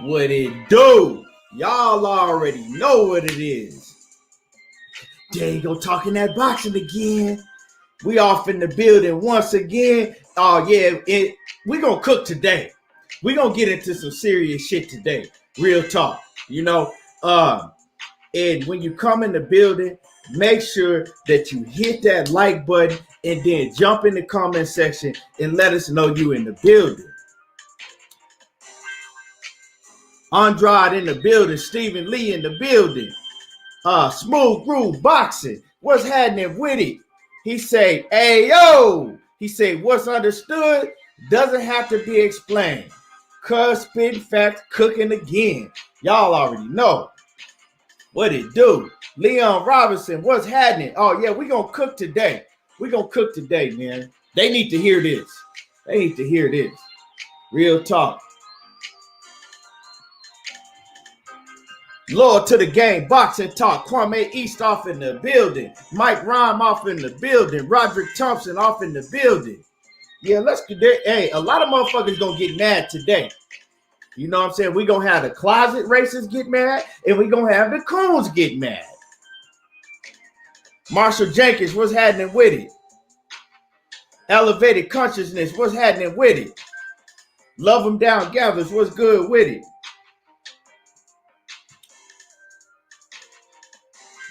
What it do? Y'all already know what it is. There you go, talking that boxing again. We off in the building once again. Oh yeah, we gonna cook today. We gonna get into some serious shit today. Real talk, you know. And when you come in the building, make sure that you hit that like button and then jump in the comment section and let us know you in the building. Andrade in the building, Stephen Lee in the building. Smooth Groove Boxing. What's happening with it? He say, hey, yo. He say, what's understood doesn't have to be explained. Cuz spitting facts, cooking again. Y'all already know. What it do? Leon Robinson, what's happening? Oh, yeah, we gonna cook today. We gonna cook today, man. They need to hear this. They need to hear this. Real talk. Lord to the game, boxing talk. Kwame East off in the building. Mike Rhyme off in the building. Roderick Thompson off in the building. Yeah, let's get there. Hey, a lot of motherfuckers gonna get mad today. You know what I'm saying? We gonna have the closet racists get mad, and we gonna have the coons get mad. Marshall Jenkins, what's happening with it? Elevated Consciousness, what's happening with it? Love them down gathers, what's good with it?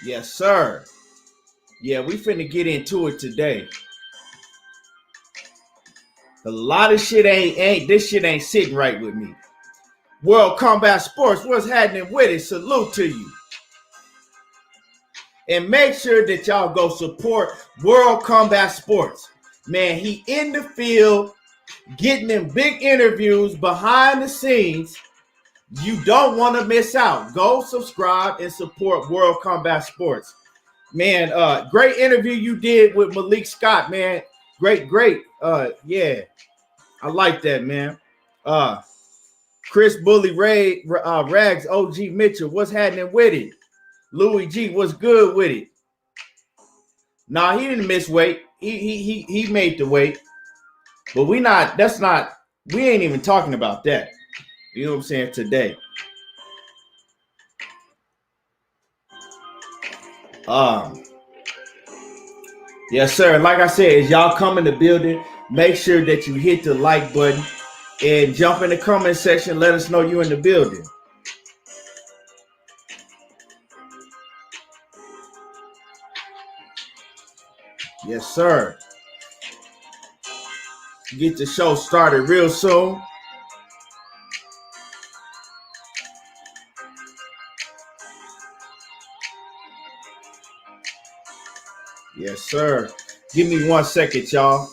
Yes, sir. Yeah, we finna get into it today. A lot of shit this shit ain't sitting right with me. World Combat Sports, what's happening with it? Salute to you. And make sure that y'all go support World Combat Sports. Man, he in the field, getting them big interviews behind the scenes. You don't want to miss out. Go subscribe and support World Combat Sports. Man, great interview you did with Malik Scott, man. Great. Yeah. I like that, man. Chris Bully Ray, Rags, OG Mitchell, what's happening with it? Louis G, what's good with it? Nah, he didn't miss weight. He made the weight. But we ain't even talking about that. You know what I'm saying, today. Yes, sir. Like I said, as y'all come in the building, make sure that you hit the like button and jump in the comment section. Let us know you in the building. Yes, sir. Get the show started real soon. Yes, sir. Give me 1 second, y'all.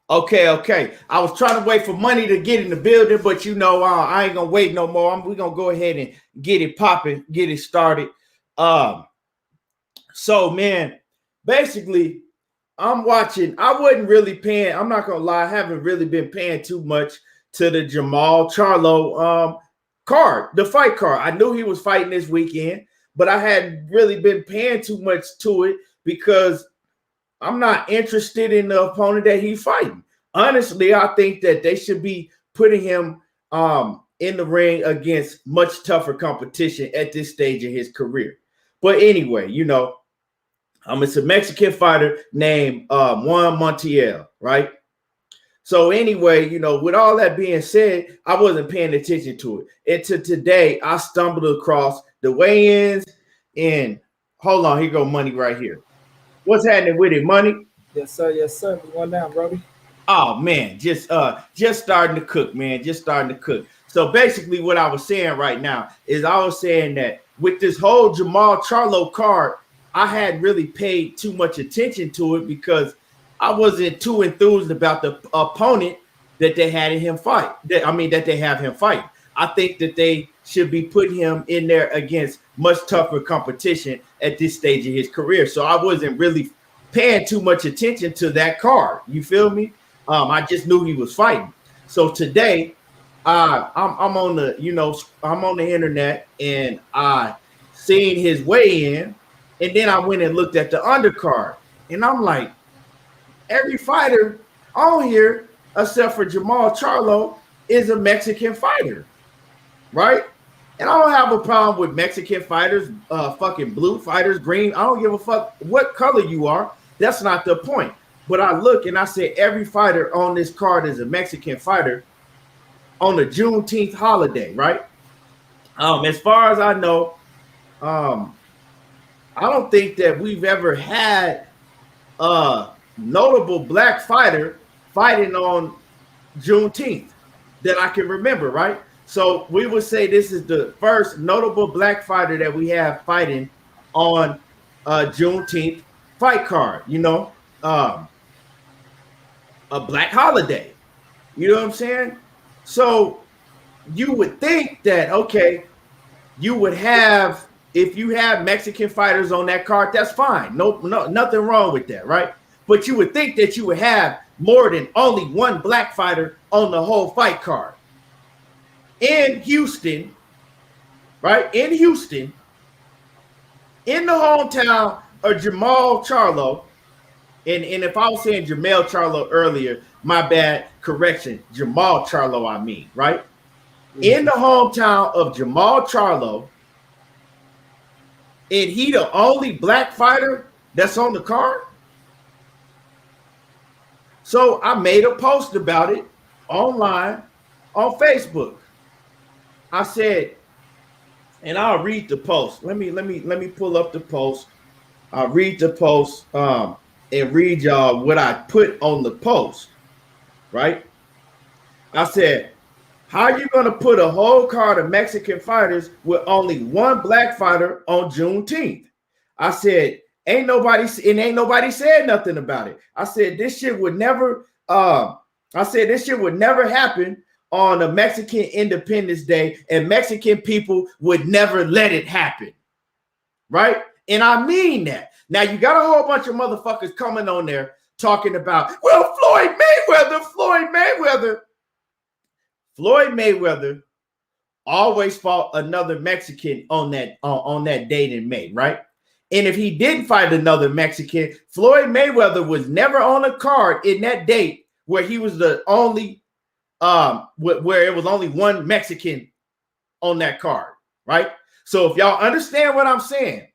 Okay. I was trying to wait for money to get in the building, but you know, I ain't gonna wait no more. We're gonna go ahead and get it popping, get it started. So, man, basically, I'm watching. I wasn't really paying. I'm not gonna lie. I haven't really been paying too much to the Jermall Charlo card, the fight card. I knew he was fighting this weekend, but I hadn't really been paying too much to it because I'm not interested in the opponent that he's fighting. Honestly, I think that they should be putting him in the ring against much tougher competition at this stage of his career. But anyway, you know, it's a Mexican fighter named Juan Montiel, right? So anyway, you know, with all that being said, I wasn't paying attention to it. Until today, I stumbled across the weigh-ins and hold on, here go Money right here. What's happening with it, Money? Yes, sir. Yes, sir. What's going down, Brody? Oh man, just starting to cook, man. Just starting to cook. So basically, what I was saying right now is I was saying that with this whole Jermall Charlo card, I hadn't really paid too much attention to it because I wasn't too enthused about the opponent that they had him fight. That they have him fight. I think that they should be putting him in there against much tougher competition at this stage of his career. So I wasn't really paying too much attention to that card. You feel me? I just knew he was fighting. So today, I'm on the, you know, I'm on the internet and I seen his weigh-in, and then I went and looked at the undercard, and I'm like, every fighter on here, except for Jermall Charlo, is a Mexican fighter, right? And I don't have a problem with Mexican fighters, fucking blue fighters, green. I don't give a fuck what color you are. That's not the point. But I look and I say every fighter on this card is a Mexican fighter on the Juneteenth holiday, right? As far as I know, I don't think that we've ever had a notable black fighter fighting on Juneteenth that I can remember, right? So we would say this is the first notable black fighter that we have fighting on Juneteenth fight card, you know, a black holiday. You know what I'm saying? So you would think that, okay, you would have, if you have Mexican fighters on that card, that's fine. No, nothing wrong with that, right? But you would think that you would have more than only one black fighter on the whole fight card. In Houston, right? In Houston, in the hometown of Jermall Charlo, and if I was saying Jermall Charlo earlier, my bad, correction, Jermall Charlo, I mean, right? Mm-hmm. In the hometown of Jermall Charlo, and he the only black fighter that's on the card. So I made a post about it online on Facebook. I said, and I'll read the post. Let me pull up the post. I'll read the post and read y'all what I put on the post, right? I said, how are you going to put a whole card of Mexican fighters with only one black fighter on Juneteenth? I said, ain't nobody said nothing about it. I said, this shit would never happen on a Mexican Independence Day, and Mexican people would never let it happen, right? And I mean that. Now, you got a whole bunch of motherfuckers coming on there talking about, well, Floyd Mayweather always fought another Mexican on that date in May, right? And if he didn't fight another Mexican, Floyd Mayweather was never on a card in that date where he was the only, where it was only one Mexican on that card, right? So if y'all understand what I'm saying,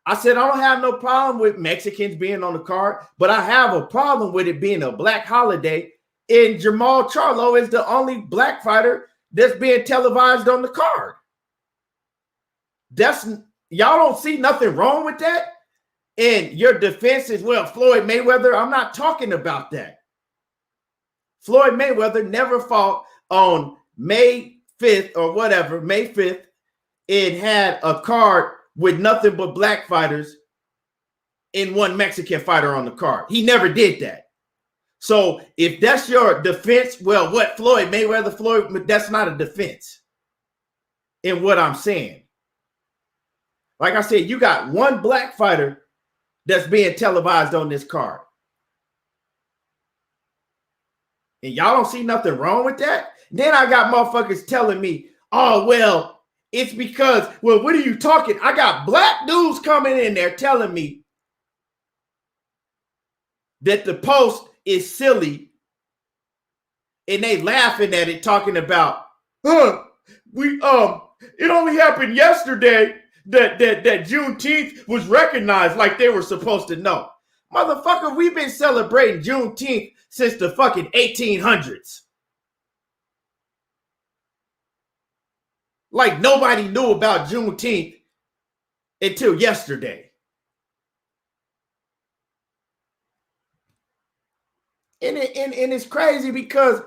I said I don't have no problem with Mexicans being on the card, but I have a problem with it being a black holiday. And Jermall Charlo is the only black fighter that's being televised on the card. Y'all don't see nothing wrong with that? And your defense is, well, Floyd Mayweather, I'm not talking about that. Floyd Mayweather never fought on May 5th or whatever, May 5th, and had a card with nothing but black fighters and one Mexican fighter on the card. He never did that. So if that's your defense, well, what Floyd Mayweather, that's not a defense in what I'm saying. Like I said, you got one black fighter that's being televised on this card. And y'all don't see nothing wrong with that? Then I got motherfuckers telling me, oh, well, it's because, well, what are you talking? I got black dudes coming in there telling me that the post is silly, and they laughing at it, talking about, it only happened yesterday that Juneteenth was recognized like they were supposed to know. Motherfucker, we've been celebrating Juneteenth since the fucking 1800s. Like nobody knew about Juneteenth until yesterday. And it's crazy because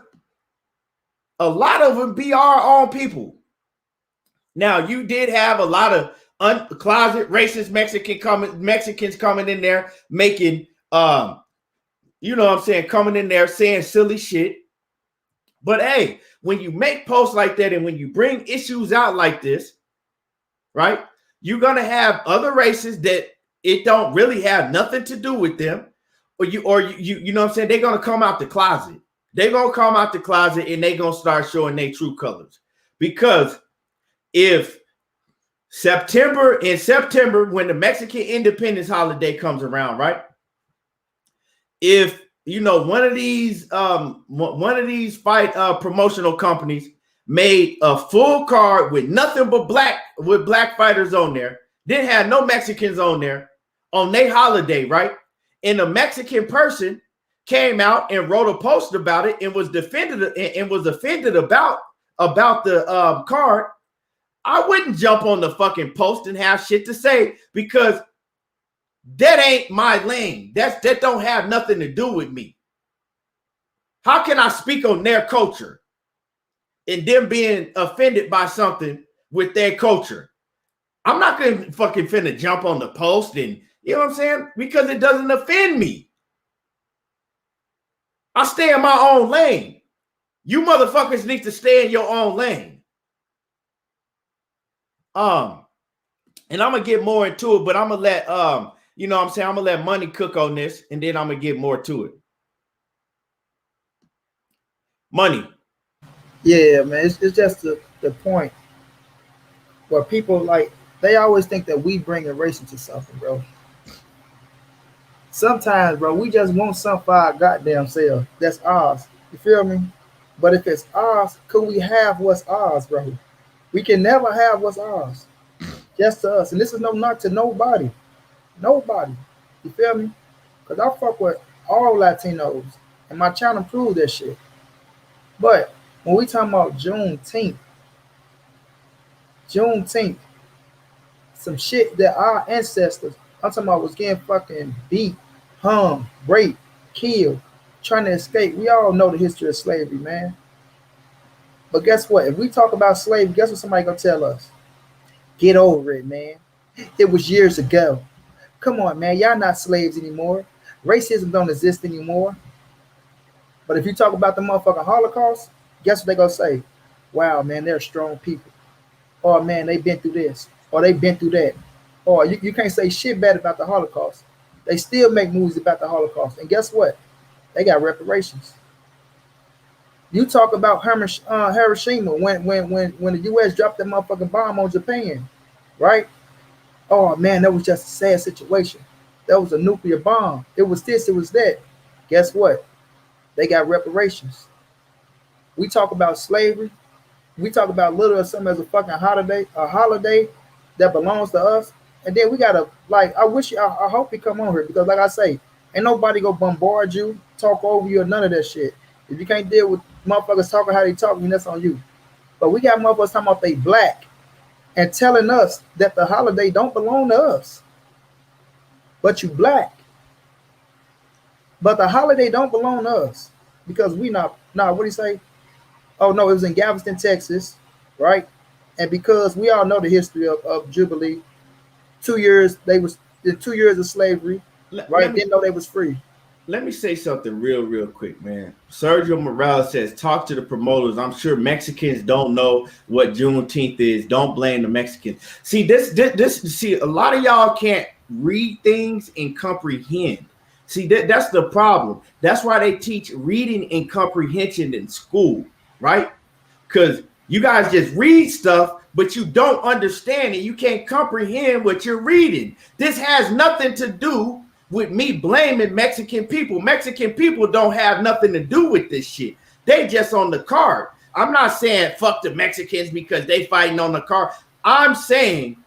a lot of them be our own people. Now, you did have a lot of closet racist Mexicans coming in there making, you know what I'm saying, coming in there saying silly shit. But hey, when you make posts like that and when you bring issues out like this, right, you're going to have other races that it don't really have nothing to do with them. Or you know what I'm saying? They're going to come out the closet. They're going to come out the closet and they're going to start showing their true colors. Because if in September, when the Mexican Independence holiday comes around, right? If, you know, one of these fight promotional companies made a full card with nothing but black fighters on there, didn't have no Mexicans on there on their holiday, right? And a Mexican person came out and wrote a post about it and was offended about the card, I wouldn't jump on the fucking post and have shit to say, because that ain't my lane. That don't have nothing to do with me. How can I speak on their culture and them being offended by something with their culture? I'm not gonna fucking finna jump on the post and, you know what I'm saying? Because it doesn't offend me. I stay in my own lane. You motherfuckers need to stay in your own lane. And I'm gonna get more into it, but I'm gonna let you know what I'm saying, I'm gonna let Money cook on this, and then I'm gonna get more to it. Money. Yeah, man, it's just the point where people, like, they always think that we bring a race into something, bro. Sometimes, bro, we just want something for our goddamn self. That's ours. You feel me? But if it's ours, could we have what's ours, bro? We can never have what's ours. Just to us. And this is no knock to nobody. Nobody. You feel me? Because I fuck with all Latinos. And my channel proves that shit. But when we talking about Juneteenth, some shit that our ancestors, I'm talking about, was getting fucking beat, hung, raped, killed, trying to escape. We all know the history of slavery, man. But guess what? If we talk about slavery, guess what somebody gonna tell us? Get over it, man. It was years ago. Come on, man. Y'all not slaves anymore. Racism don't exist anymore. But if you talk about the motherfucking Holocaust, guess what they gonna say? Wow, man, they're strong people. Or, man, they've been through this. Or they've been through that. Or you can't say shit bad about the Holocaust. They still make movies about the Holocaust. And guess what? They got reparations. You talk about Hiroshima when the U.S. dropped that motherfucking bomb on Japan, right? Oh, man, that was just a sad situation. That was a nuclear bomb. It was this, it was that. Guess what? They got reparations. We talk about slavery. We talk about literally something as a fucking holiday that belongs to us. And then we gotta, like, I hope you come on here, because like I say, ain't nobody gonna bombard you, talk over you, or none of that shit. If you can't deal with motherfuckers talking how they talk, then that's on you. But we got motherfuckers talking about they black and telling us that the holiday don't belong to us. But you black. But the holiday don't belong to us because we not, what do you say? Oh, no, it was in Galveston, Texas, right? And because we all know the history of Jubilee, 2 years, they was in 2 years of slavery, right? Didn't know they was free. Let me say something real quick, man. Sergio Morales says, talk to the promoters. I'm sure Mexicans don't know what Juneteenth is. Don't blame the Mexicans. See, see, a lot of y'all can't read things and comprehend. See, that's the problem. That's why they teach reading and comprehension in school, right? Because you guys just read stuff, but you don't understand it. You can't comprehend what you're reading. This has nothing to do with me blaming Mexican people. Mexican people don't have nothing to do with this shit. They just on the card. I'm not saying fuck the Mexicans because they fighting on the card. I'm saying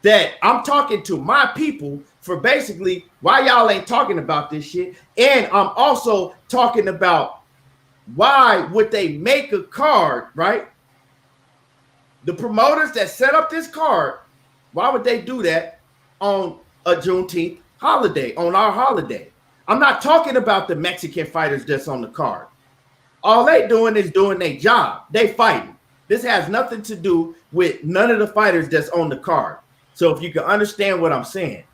that I'm talking to my people for basically why y'all ain't talking about this shit. And I'm also talking about why would they make a card, right? The promoters that set up this card, why would they do that on a Juneteenth holiday, on our holiday? I'm not talking about the Mexican fighters that's on the card. All they doing is doing their job. They fighting. This has nothing to do with none of the fighters that's on the card. So if you can understand what I'm saying.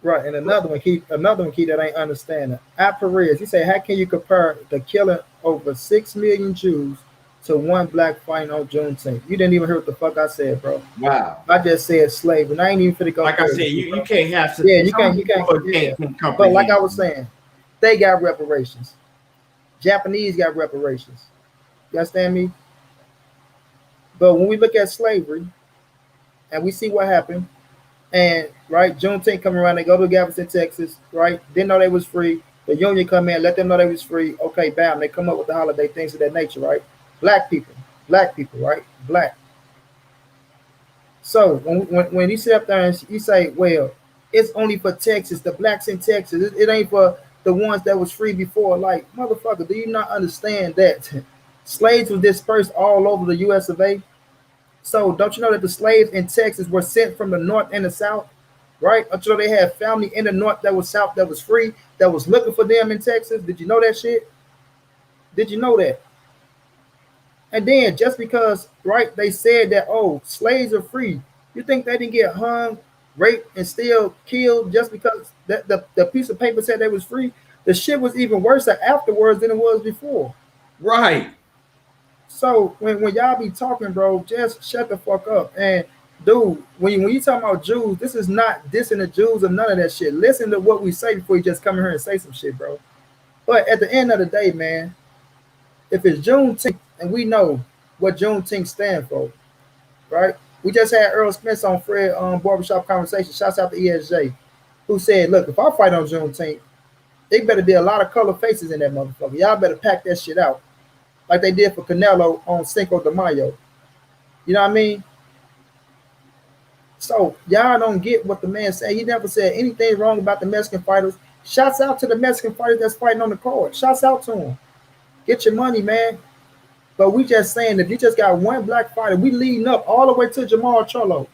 Right, and another one, Keith, that ain't understanding. At Perez, he said, how can you compare the killing over 6 million Jews to one black fighting on Juneteenth? You didn't even hear what the fuck I said, bro. Wow. I just said slave, and I ain't even finna go. Like I said, you can't have some. Yeah, you can't. Yeah. But like I was saying, they got reparations. Japanese got reparations. You understand me? But when we look at slavery, and we see what happened, and right, Juneteenth come around, they go to Galveston, Texas, right? Didn't know they was free. The union come in, let them know they was free. Okay, bam, they come up with the holiday, things of that nature, right? Black people, right? Black. So when you sit up there and you say, well, it's only for Texas, the blacks in Texas, it ain't for the ones that was free before. Like, motherfucker, do you not understand that slaves were dispersed all over the US of A? So don't you know that the slaves in Texas were sent from the north and the south, right? Until they had family in the north that was south, that was free, that was looking for them in Texas. Did you know that shit? Did you know that? And then just because, right, they said that, oh, slaves are free, you think they didn't get hung, raped, and still killed just because the piece of paper said they was free? The shit was even worse afterwards than it was before. Right. So when y'all be talking, bro, just shut the fuck up. And dude, when you talking about Jews, this is not dissing the Jews or none of that shit. Listen to what we say before you just come here and say some shit, bro. But at the end of the day, man, if it's Juneteenth and we know what Juneteenth stands for, right? We just had Earl Smith on Fred Barbershop Conversation. Shouts out to ESJ, who said, look, if I fight on Juneteenth, there better be a lot of color faces in that motherfucker. Y'all better pack that shit out. Like they did for Canelo on Cinco de Mayo. You know what I mean? So y'all don't get what the man said. He never said anything wrong about the Mexican fighters. Shouts out to the Mexican fighters that's fighting on the card. Shouts out to them. Get your money, man. But we just saying, if you just got one black fighter, we leading up all the way to Jermall Charlo,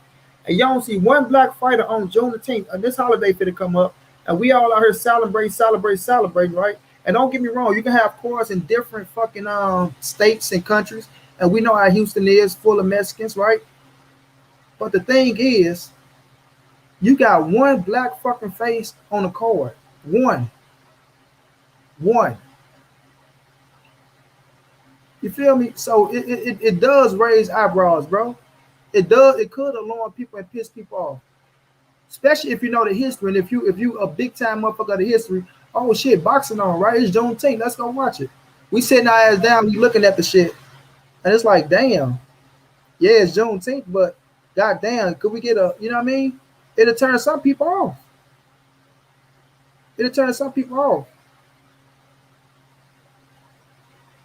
and y'all don't see one black fighter on Juneteenth, and this holiday finna come up, and we all out here celebrating, right? And don't get me wrong, you can have cars in different fucking states and countries, and we know how Houston is full of Mexicans, right? But the thing is, you got one black fucking face on the card. One. You feel me? So it does raise eyebrows, bro. It does. It could alarm people and piss people off, especially if you know the history. And if you a big time motherfucker of the history, oh shit, boxing on, right? It's Juneteenth. Let's go watch it. We sitting our ass down, we looking at the shit, and it's like, damn, yeah, it's Juneteenth, but goddamn, could we get a, you know what I mean? It'll turn some people off.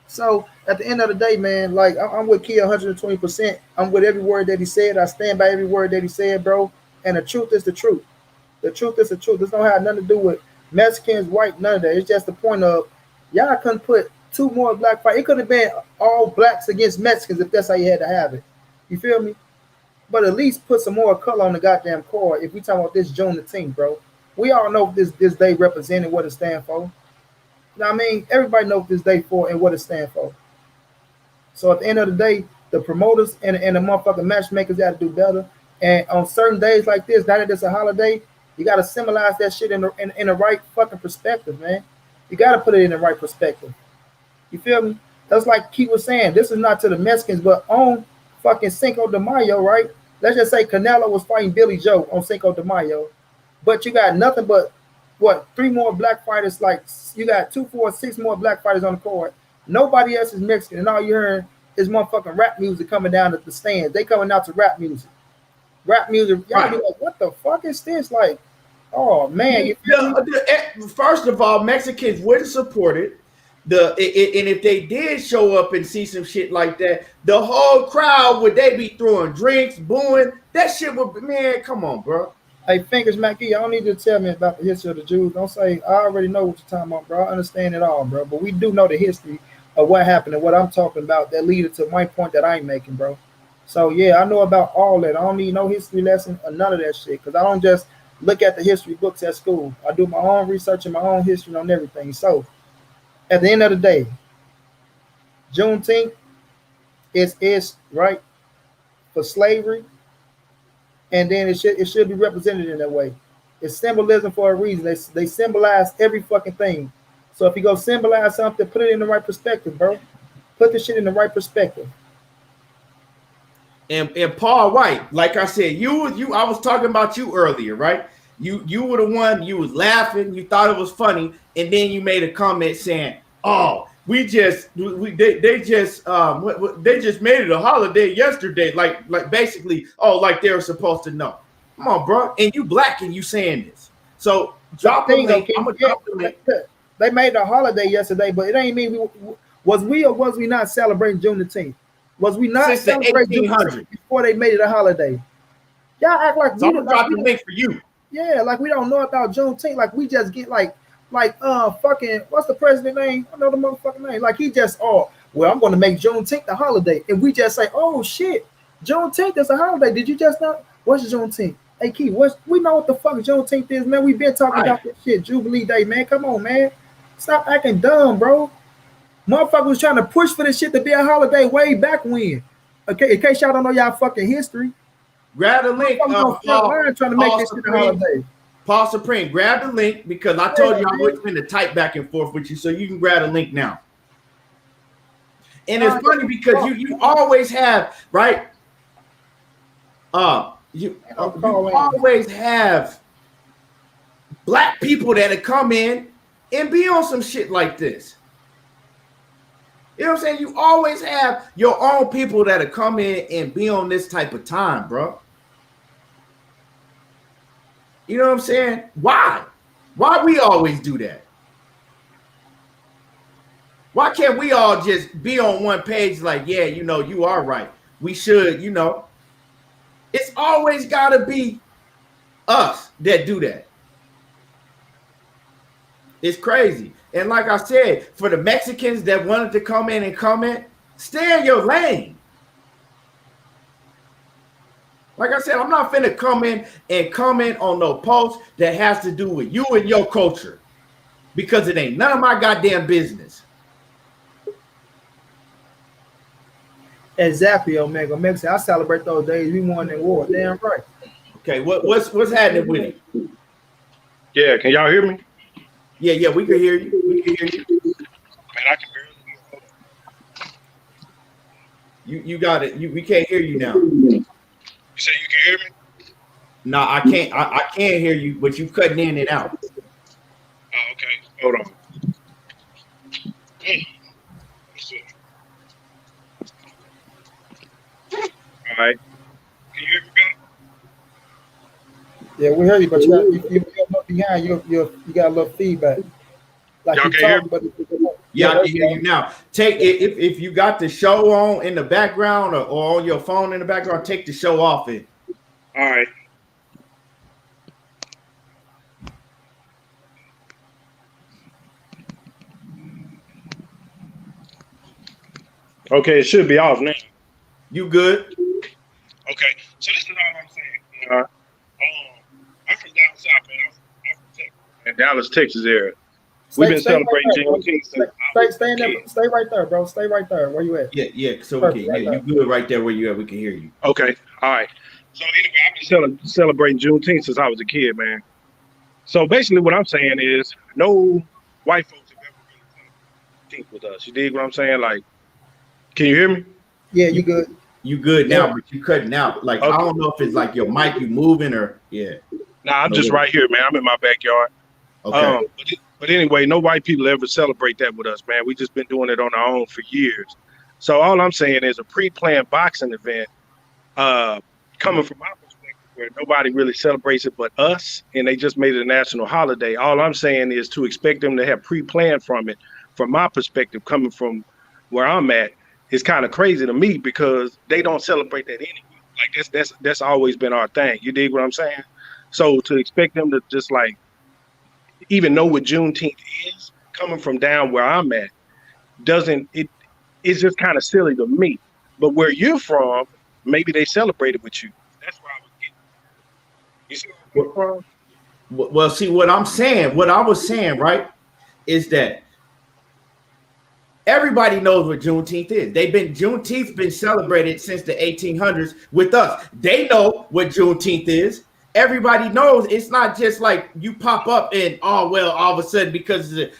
So at the end of the day, man, like I'm with Kia 120%. I'm with every word that he said. I stand by every word that he said, bro. And the truth is the truth. The truth is the truth. This don't have nothing to do with Mexicans, white, none of that. It's just the point of y'all couldn't put two more black fighters. It could have been all blacks against Mexicans if that's how you had to have it. You feel me? But at least put some more color on the goddamn card if we talking about this Juneteenth, bro. We all know this day represented what it stands for. You know what I mean? Everybody knows this day for and what it stands for. So at the end of the day, the promoters and the motherfucking matchmakers got to do better. And on certain days like this, now that it's a holiday, you got to symbolize that shit in the right fucking perspective, man. You got to put it in the right perspective. You feel me? That's like Keith was saying. This is not to the Mexicans, but on fucking Cinco de Mayo, right? Let's just say Canelo was fighting Billy Joe on Cinco de Mayo. but you got nothing but what 3 more black fighters. Like you got 2, 4, 6 more black fighters on the court. Nobody else is Mexican, and all you're hearing is motherfucking rap music coming down at the stands. They coming out to rap music. Rap music. Y'all be like, what the fuck is this? Like, oh man, you feel me? First of all, Mexicans wouldn't support it. And if they did show up and see some shit like that, the whole crowd would they be throwing drinks, booing. That shit would be, man, come on, bro. Hey, Fingers McGee, I don't need you to tell me about the history of the Jews. Don't say I already know what you're talking about, bro. I understand it all, bro. But we do know the history of what happened and what I'm talking about that leaded to my point that I'm making, bro. So yeah, I know about all that. I don't need no history lesson or none of that shit. Cause I don't just look at the history books at school. I do my own research and my own history on everything. So at the end of the day, Juneteenth is right for slavery, and then it should be represented in that way. It's symbolism for a reason. They symbolize every fucking thing. So if you go symbolize something, put it in the right perspective, bro. Put the shit in the right perspective. And Paul White, like I said, I was talking about you earlier, right? You were the one, you was laughing, you thought it was funny, and then you made a comment saying, "Oh, they just made it a holiday yesterday," like basically, oh, like they were supposed to know. Come on, bro, and you black and you saying this. So drop a link. I'm gonna drop the link. They made a holiday yesterday, but it ain't mean was we or was we not celebrating Juneteenth? Was we not celebrating Juneteenth before they made it a holiday? Y'all act like so I'm gonna drop the link for you. Yeah, like we don't know about Juneteenth. Like we just get like fucking what's the president name? I know the motherfucking name. Like he just well I'm gonna make Juneteenth a holiday, and we just say oh shit, Juneteenth is a holiday. Did you just know what's Juneteenth? Hey Key, we know what the fuck Juneteenth is, man. We've been talking about this shit, Jubilee Day, man. Come on, man. Stop acting dumb, bro. Motherfucker was trying to push for this shit to be a holiday way back when. Okay, in case y'all don't know y'all fucking history. Grab the link. Trying to make this shit a holiday. Paul Supreme, grab the link because I told you I wasn't going to type back and forth with you, so you can grab the link now. And it's funny because you always have, right? You always have black people that come in and be on some shit like this. You know what I'm saying? You always have your own people that come in and be on this type of time, bro. You know what I'm saying? Why? Why we always do that? Why can't we all just be on one page like, yeah, you know, you are right. We should, you know. It's always got to be us that do that. It's crazy. And like I said, for the Mexicans that wanted to come in and comment, stay in your lane. Like I said, I'm not finna come in and comment on no post that has to do with you and your culture because it ain't none of my goddamn business. Exactly, Omega. I celebrate those days we won in war. Damn right. Okay, what's happening with it? Yeah, can y'all hear me? Yeah, we can hear you. We can hear you. Man, I can barely hear you. You got it. We can't hear you now. You say you can hear me? No, I can't. I can't hear you, but you cutting in and out. Oh, okay. Hold on. All right. Can you hear me, Bill? Yeah, we heard you, but you got behind. You got a little feedback. Like y'all you can hear talk, me? but yeah, I can hear you now. Take if you got the show on in the background or on your phone in the background, take the show off it. All right. Okay, it should be off now. You good? Okay, so this is all I'm saying. I'm from down south, man. I'm from Texas, in Dallas, Texas area. We've been celebrating Juneteenth. Stay right there, bro. Stay right there. Where you at? Yeah. So Perfect, okay, yeah, you good right there where you at. We can hear you. Okay, all right. So anyway, I've been celebrating Juneteenth since I was a kid, man. So basically, what I'm saying is, no white folks have ever really Juneteenth with us. You dig what I'm saying? Like, can you hear me? Yeah, you good. You good now, but you cutting out. Like okay. I don't know if it's like your mic you moving or yeah. Nah, I'm just right here, man. I'm in my backyard. Okay. But anyway, no white people ever celebrate that with us, man. We just been doing it on our own for years. So all I'm saying is a pre-planned boxing event, coming from my perspective, where nobody really celebrates it but us, and they just made it a national holiday. All I'm saying is to expect them to have pre-planned from it, from my perspective, coming from where I'm at, is kind of crazy to me because they don't celebrate that anyway. Like that's always been our thing. You dig what I'm saying? So to expect them to just like even know what Juneteenth is, coming from down where I'm at, it's just kind of silly to me. But where you're from, maybe they celebrate it with you. That's where I was getting. You see where I'm from? Well, see what I'm saying. What I was saying, right, is that everybody knows what Juneteenth is. Juneteenth's been celebrated since the 1800s with us. They know what Juneteenth is. Everybody knows it's not just like you pop up and all of a sudden because the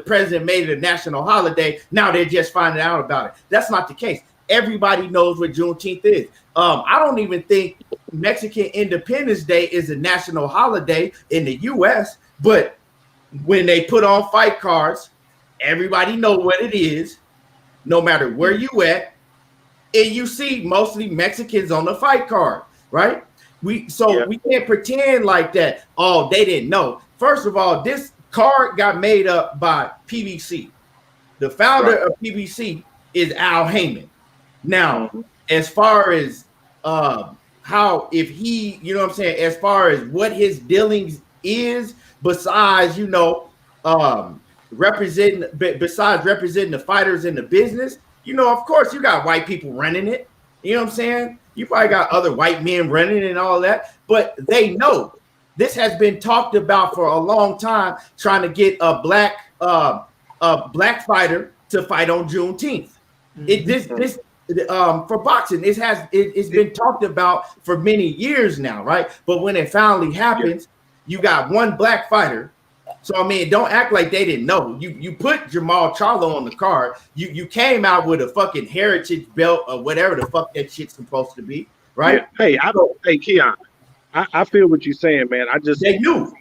president made it a national holiday, now they're just finding out about it. That's not the case. Everybody knows what Juneteenth is. I don't even think Mexican Independence Day is a national holiday in the U.S., but when they put on fight cards, everybody know what it is, no matter where you at, and you see mostly Mexicans on the fight card, right? We can't pretend like that. Oh, they didn't know. First of all, this card got made up by PBC. The founder of PBC is Al Heyman. Now, as far as how, if he, you know what I'm saying, as far as what his dealings is, besides, representing the fighters in the business, of course you got white people running it. You know what I'm saying? You probably got other white men running and all that, but they know this has been talked about for a long time, trying to get a black fighter to fight on Juneteenth. For boxing, it's been talked about for many years now, right? But when it finally happens, you got one black fighter. So I mean, don't act like they didn't know. You put Jermall Charlo on the card. You came out with a fucking heritage belt or whatever the fuck that shit's supposed to be, right? Yeah. Hey, Keon, I feel what you're saying, man. I just they knew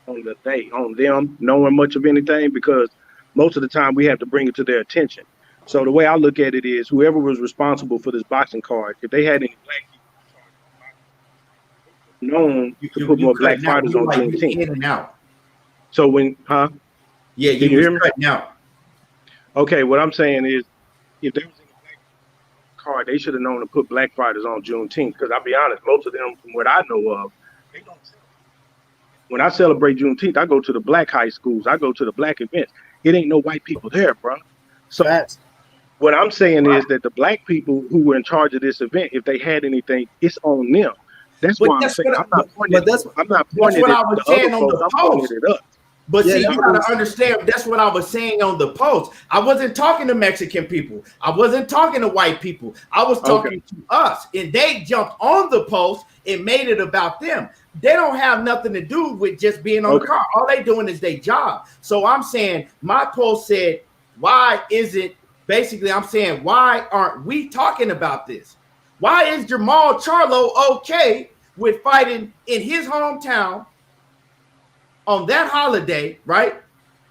on them knowing much of anything, because most of the time we have to bring it to their attention. So the way I look at it is, whoever was responsible for this boxing card, if they had any black people known to put more black fighters on Juneteenth. In and out. So when, Yeah, you hear me? Cutting out. Okay, what I'm saying is, if there was any black card, they should have known to put black fighters on Juneteenth. Because I'll be honest, most of them, from what I know of, they don't celebrate. When I celebrate Juneteenth, I go to the black high schools, I go to the black events. It ain't no white people there, bro. So what I'm saying is that the black people who were in charge of this event, if they had anything, it's on them. That's why I'm saying I'm not pointing it at the other folks, I'm pointing it up. But see, you gotta understand, that's what I was saying on the post. I wasn't talking to Mexican people. I wasn't talking to white people. I was talking to us, and they jumped on the post and made it about them. They don't have nothing to do with just being on the car. All they doing is their job. So I'm saying, my post said, why aren't we talking about this? Why is Jermall Charlo okay with fighting in his hometown on that holiday, right?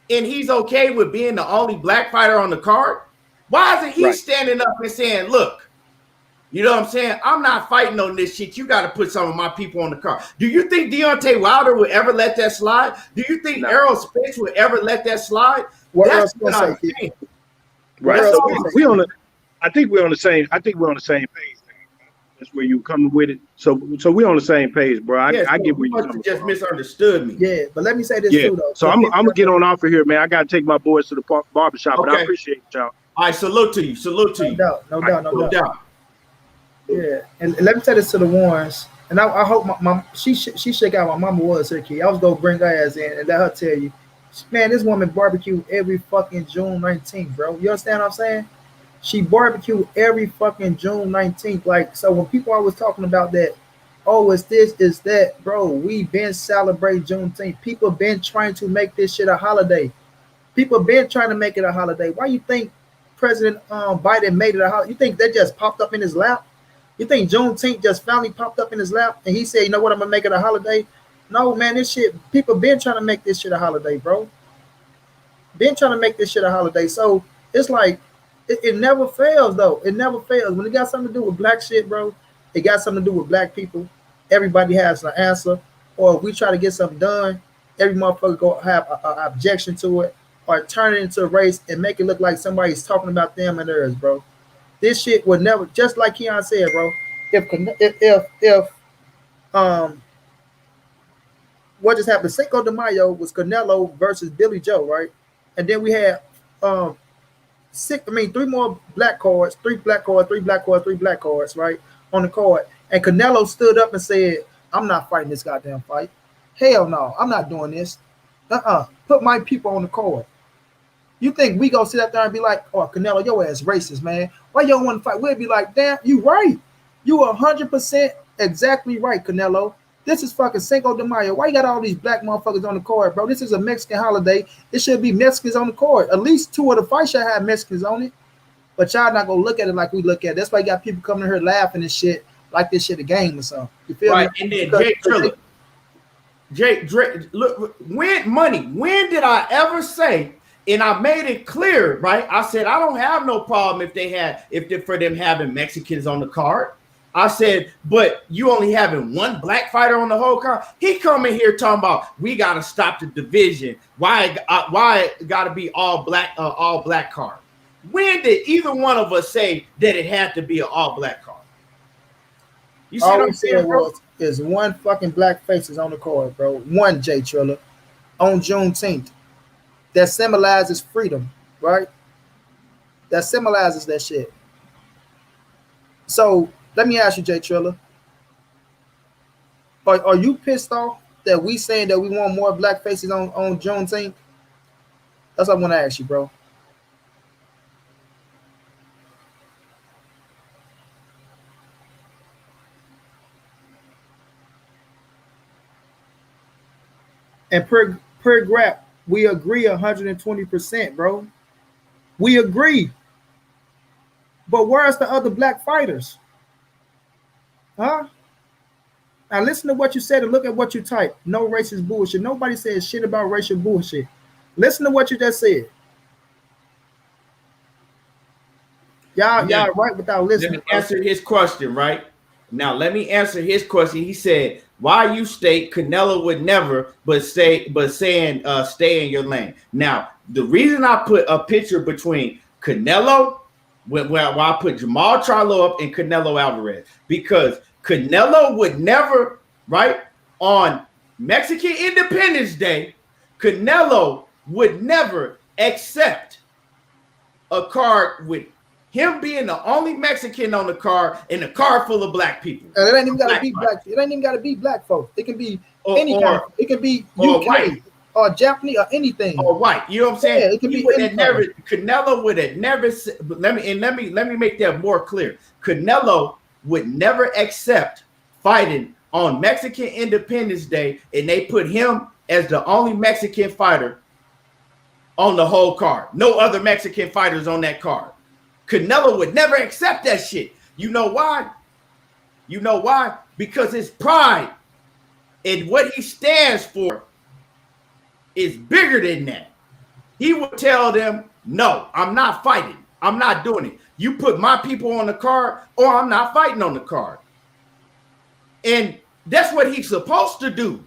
And he's okay with being the only black fighter on the card? Why isn't he standing up and saying, look, you know what I'm saying? I'm not fighting on this shit. You got to put some of my people on the card. Do you think Deontay Wilder would ever let that slide? Do you think Errol Spence would ever let that slide? That's what I'm saying. Right. So I think we're on the same page. That's where you coming with it. So we're on the same page, bro. I get where you coming from. Just misunderstood me. Yeah, but let me say this too, though. So I'm gonna get on off of here, man. I gotta take my boys to the barbershop, but I appreciate y'all. All right, salute to you. No doubt. Yeah, and let me tell this to the Warrens. And I hope my mom, she shook out my mama was her kid. I was gonna bring her ass in and let her tell you, man, this woman barbecue every fucking June 19th, bro. You understand what I'm saying? She barbecued every fucking June 19th. Like, so when people always talking about that, oh, it's this, it's that, bro, we been celebrating Juneteenth. People been trying to make this shit a holiday. People been trying to make it a holiday. Why you think President Biden made it a holiday? You think that just popped up in his lap? You think Juneteenth just finally popped up in his lap and he said, you know what, I'm gonna make it a holiday? No, man, this shit, people been trying to make this shit a holiday, bro. Been trying to make this shit a holiday. So it's like it never fails though. It never fails. When it got something to do with black shit, bro, it got something to do with black people. Everybody has an answer. Or if we try to get something done, every motherfucker go have an objection to it or turn it into a race and make it look like somebody's talking about them and theirs, bro. This shit would never, just like Keon said, bro. If what just happened? Cinco de Mayo was Canelo versus Billy Joe, right? And then we had three more black cards, three black cards, right, on the card. And Canelo stood up and said, I'm not fighting this goddamn fight. Hell no, I'm not doing this. Put my people on the card. You think we gonna sit up there and be like, oh, Canelo, your ass racist, man. Why you don't want to fight? We'll be like, damn, you right. You 100% exactly right, Canelo. This is fucking Cinco de Mayo. Why you got all these black motherfuckers on the card, bro? This is a Mexican holiday. It should be Mexicans on the card. At least 2 of the fights should have Mexicans on it. But y'all not gonna look at it like we look at it. That's why you got people coming here laughing and shit like this shit a game or something. You feel right? me? And then Jay Triller. Look, when did I ever say, and I made it clear, right? I said I don't have no problem for them having Mexicans on the card. I said, but you only having one black fighter on the whole card. He coming here talking about we gotta stop the division. Why it gotta be all black card? When did either one of us say that it had to be an all black card? You see all what I'm saying, bro? Is one fucking black faces on the card, bro. One, Jay Triller, on Juneteenth. That symbolizes freedom, right? That symbolizes that shit. So let me ask you, Jay Triller. Are you pissed off that we saying that we want more black faces on Juneteenth? That's what I want to ask you, bro. And per graph, we agree 120%, bro. We agree. But where's the other black fighters? Huh? Now listen to what you said and look at what you typed. No racist bullshit. Nobody says shit about racial bullshit. Listen to what you just said. Y'all right without listening. Let me answer his question, right? Now let me answer his question. He said, why you state Canelo would never saying stay in your lane. Now, the reason I put a picture between Canelo, where I put Jermall Charlo up and Canelo Alvarez, because Canelo would never, right, on Mexican Independence Day, Canelo would never accept a card with him being the only Mexican on the card and a card full of black people. And it ain't even gotta be black. It ain't even gotta be black folks. It can be any kind. It can be UK white or Japanese or anything. Or white. You know what I'm saying? Yeah, it can be Canelo would have never. Let me make that more clear. Canelo would never accept fighting on Mexican Independence Day, and they put him as the only Mexican fighter on the whole card. No other Mexican fighters on that card. Canelo would never accept that shit. You know why? You know why? Because his pride and what he stands for is bigger than that. He would tell them, no, I'm not fighting. I'm not doing it. You put my people on the card or I'm not fighting on the card. And that's what he's supposed to do.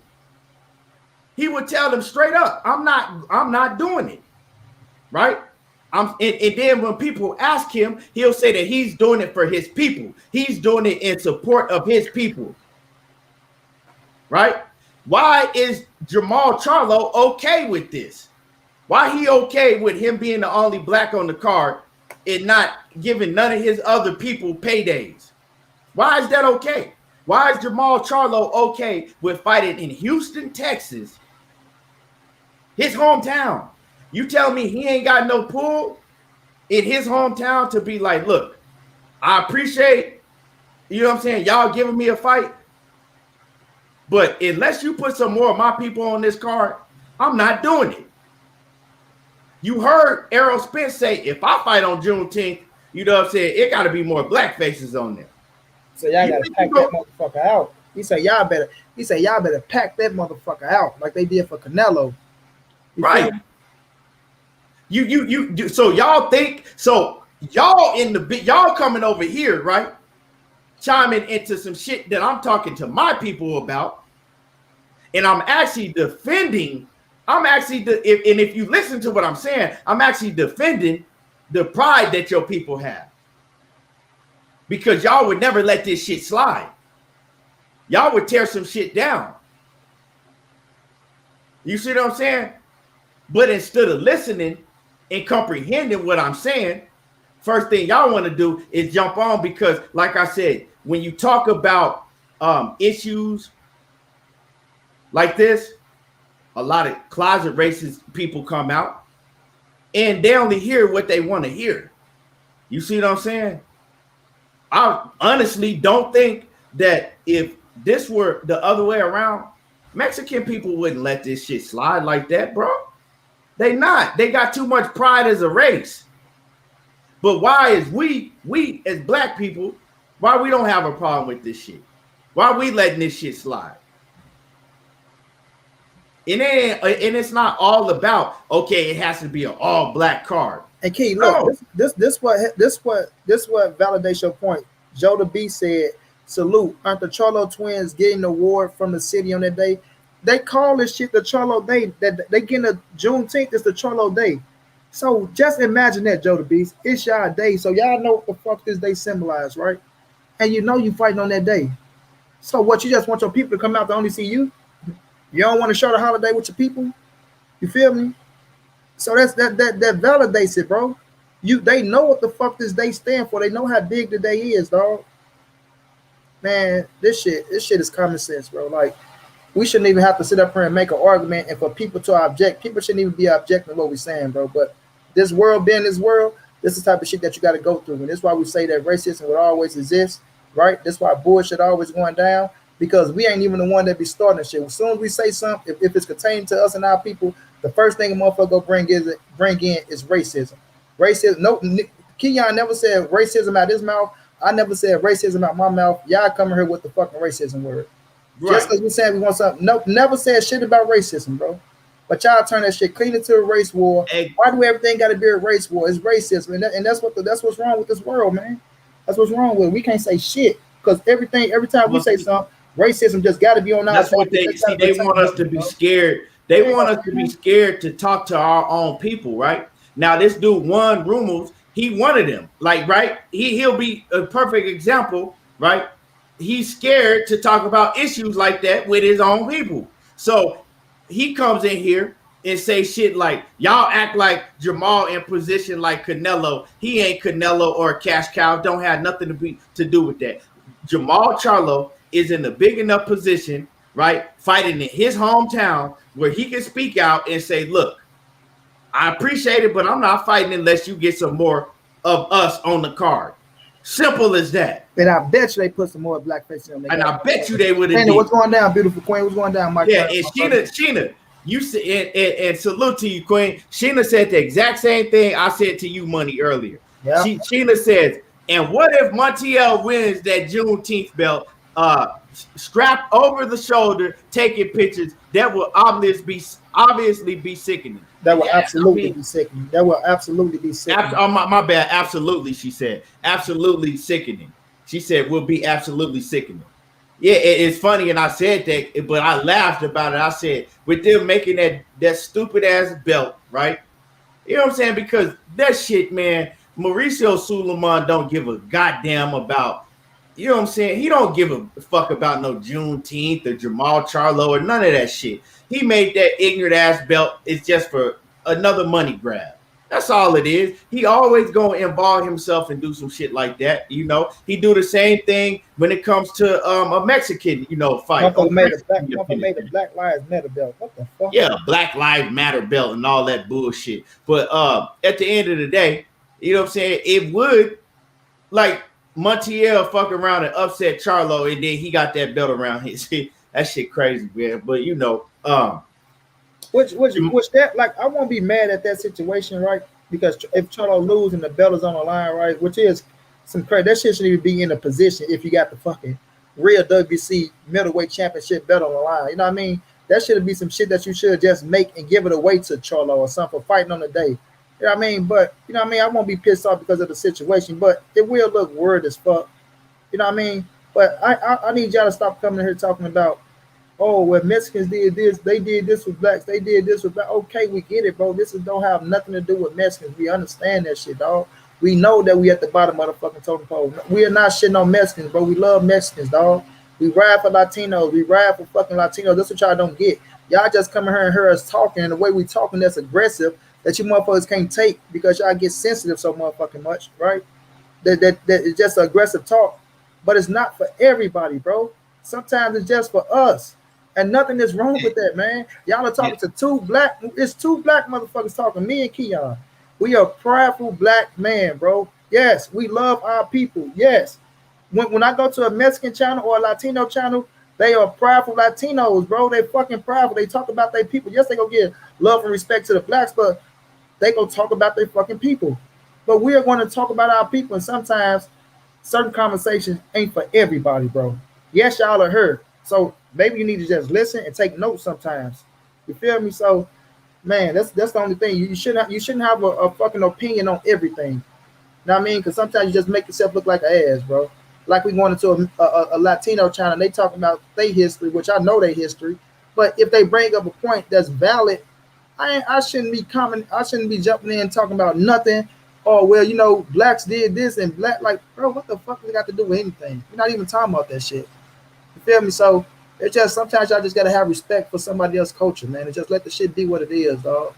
He would tell them straight up, I'm not doing it. Right? And then when people ask him, he'll say that he's doing it for his people. He's doing it in support of his people. Right? Why is Jermall Charlo okay with this? Why he okay with him being the only black on the card and not giving none of his other people paydays? Why is that okay? Why is Jermall Charlo okay with fighting in Houston, Texas, his hometown? You tell me he ain't got no pull in his hometown to be like, look, I appreciate, you know what I'm saying, y'all giving me a fight, but unless you put some more of my people on this card, I'm not doing it. You heard Errol Spence say, if I fight on Juneteenth, you know what I'm saying, it got to be more black faces on there. So y'all gotta pack that motherfucker out. He said y'all better pack that motherfucker out like they did for Canelo. Right. You so y'all think so y'all in the y'all coming over here, right? Chiming into some shit that I'm talking to my people about. And I'm actually defending, and if you listen to what I'm saying, I'm actually defending the pride that your people have. Because y'all would never let this shit slide. Y'all would tear some shit down. You see what I'm saying? But instead of listening and comprehending what I'm saying, first thing y'all want to do is jump on because, like I said, when you talk about issues like this, a lot of closet racist people come out and they only hear what they want to hear. You see what I'm saying? I honestly don't think that if this were the other way around, Mexican people wouldn't let this shit slide like that, bro. They not. They got too much pride as a race. But why is we as black people, why we don't have a problem with this shit? Why we letting this shit slide? And it's not all about, okay, it has to be an all black card. And Key, look, this what validates your point. Joe the B said, salute. Aren't the Charlo twins getting the award from the city on that day? They call this shit the Charlo Day. That they getting a Juneteenth is the Charlo Day. So just imagine that, Joe the Beast. It's y'all day. So y'all know what the fuck this day symbolizes, right? And you know you fighting on that day. So what, you just want your people to come out to only see you? You don't want to share the holiday with your people? You feel me? So that validates it, bro. They know what the fuck this day stand for. They know how big the day is, dog. Man, this shit is common sense, bro. Like, we shouldn't even have to sit up here and make an argument, and for people to object, people shouldn't even be objecting to what we're saying, bro. But this world being this world, this is the type of shit that you got to go through. And this is why we say that racism would always exist, right? That's why bullshit always going down, because we ain't even the one that be starting shit. As soon as we say something, if it's contained to us and our people, the first thing a motherfucker go bring in is racism. Racism. No, Keon never said racism out his mouth. I never said racism out my mouth. Y'all coming here with the fucking racism word. Right. Just because we saying we want something. Nope, never said shit about racism, bro. But y'all turn that shit clean into a race war. Hey. Why do everything got to be a race war? It's racism, and that's what's wrong with this world, man. That's what's wrong with it. We can't say shit because every time we say something, racism just got to be on our side. That's what they see. They want us to be scared. They want us to be scared to talk to our own people, right? Now, this dude, Juan Rumels, he wanted them, like, right? He'll be a perfect example, right? He's scared to talk about issues like that with his own people. So he comes in here and say shit like, y'all act like Jermall in position like Canelo. He ain't Canelo or a cash cow. Don't have nothing to do with that. Jermall Charlo is in a big enough position, right, fighting in his hometown where he can speak out and say, look, I appreciate it, but I'm not fighting unless you get some more of us on the card. Simple as that. And I bet you they put some more black faces on there. And I bet you they would have. What's going down, beautiful queen? What's going down, Mike? Yeah, and Sheena, you said, and salute to you, queen. Sheena said the exact same thing I said to you, Money, earlier. Yeah. Sheena says, and what if Montiel wins that Juneteenth belt, strapped over the shoulder, taking pictures? That will obviously be sickening. That will absolutely be sickening. That will absolutely be sickening. My bad. Absolutely, she said. Absolutely sickening. She said will be absolutely sickening. Yeah, it's funny, and I said that, but I laughed about it. I said, with them making that stupid ass belt, right? You know what I'm saying? Because that shit, man, Mauricio Suleiman don't give a goddamn about. You know what I'm saying? He don't give a fuck about no Juneteenth or Jermall Charlo or none of that shit. He made that ignorant ass belt. It's just for another money grab. That's all it is. He always gonna involve himself and do some shit like that. You know, he do the same thing when it comes to a Mexican, fight. Made a Black Lives Matter belt. What the fuck? Yeah, Black Lives Matter belt and all that bullshit. But at the end of the day, you know what I'm saying? It would, like, Montiel fuck around and upset Charlo, and then he got that belt around his head. That shit crazy, man. But which that, like, I won't be mad at that situation, right? Because if Charlo lose and the belt is on the line, right, which is some crazy. That shit shouldn't even be in a position if you got the fucking real WC middleweight championship belt on the line. You know what I mean? That should be some shit that you should just make and give it away to Charlo or something for fighting on the day. You know what I mean? But you know what I mean? I won't be pissed off because of the situation, but it will look weird as fuck. You know what I mean? But I need y'all to stop coming here talking about, oh, well, Mexicans did this, they did this with blacks, they did this with blacks. Okay, we get it, bro. This don't have nothing to do with Mexicans. We understand that shit, dog. We know that we at the bottom of the fucking totem pole. We are not shitting on Mexicans, bro. We love Mexicans, dog. We ride for Latinos. We ride for fucking Latinos. That's what y'all don't get. Y'all just come here and hear us talking, and the way we talking that's aggressive that you motherfuckers can't take because y'all get sensitive so motherfucking much, right? That it's just aggressive talk. But it's not for everybody, bro. Sometimes it's just for us. And nothing is wrong with that, man. Y'all are talking to two black motherfuckers talking, me and Keon. We are prideful black man, bro. Yes, we love our people. Yes. When I go to a Mexican channel or a Latino channel, they are prideful Latinos, bro. They fucking prideful. They talk about their people. Yes, they go give love and respect to the blacks, but they go talk about their fucking people. But we are going to talk about our people, and sometimes certain conversations ain't for everybody, bro. Yes, y'all are heard. So maybe you need to just listen and take notes sometimes. You feel me? So, man, that's the only thing. You shouldn't have a fucking opinion on everything. You know what I mean? Because sometimes you just make yourself look like an ass, bro. Like we going into a Latino channel, and they talk about their history, which I know their history. But if they bring up a point that's valid, I shouldn't be I shouldn't be jumping in and talking about nothing. Oh, well, you know, blacks did this and black, like, bro, what the fuck does it got to do with anything? We're not even talking about that shit. You feel me? So it's just sometimes y'all just gotta have respect for somebody else's culture, man, and just let the shit be what it is, dog.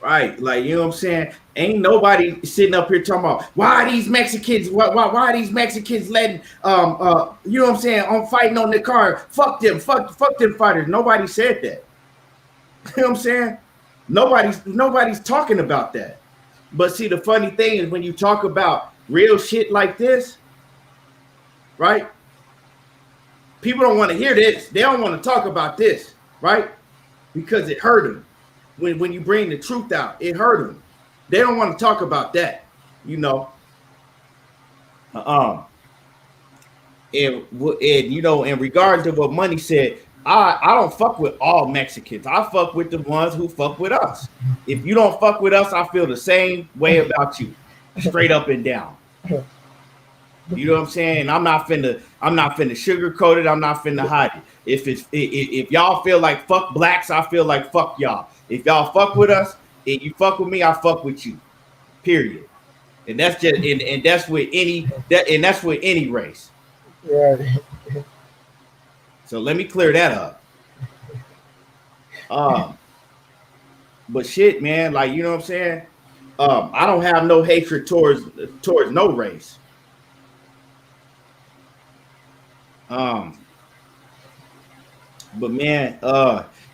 Right, like, you know what I'm saying? Ain't nobody sitting up here talking about why are these Mexicans, why are these Mexicans letting you know what I'm saying, on fighting on the card, fuck them fighters. Nobody said that. You know what I'm saying? Nobody's talking about that. But see, the funny thing is when you talk about real shit like this, right? People don't want to hear this. They don't want to talk about this, right? Because it hurt them. When you bring the truth out, it hurt them. They don't want to talk about that, you know. And you know, in regards to what Money said, I don't fuck with all Mexicans. I fuck with the ones who fuck with us. If you don't fuck with us, I feel the same way about you, straight up and down. You know what I'm saying? I'm not finna sugarcoat it. I'm not finna hide it. If y'all feel like fuck blacks, I feel like fuck y'all. If y'all fuck with us, and you fuck with me, I fuck with you. Period. And that's just and that's with any race. Right. So let me clear that up. But shit, man, like, you know what I'm saying? I don't have no hatred towards no race. But man,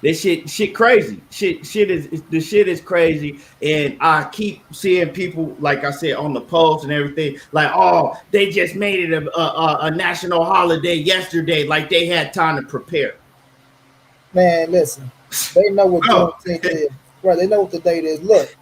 this shit crazy. The shit is crazy, and I keep seeing people, like I said, on the post and everything, like, oh, they just made it a national holiday yesterday, like they had time to prepare. Man, listen, they know what Juneteenth is, right? They know what the date is. Look,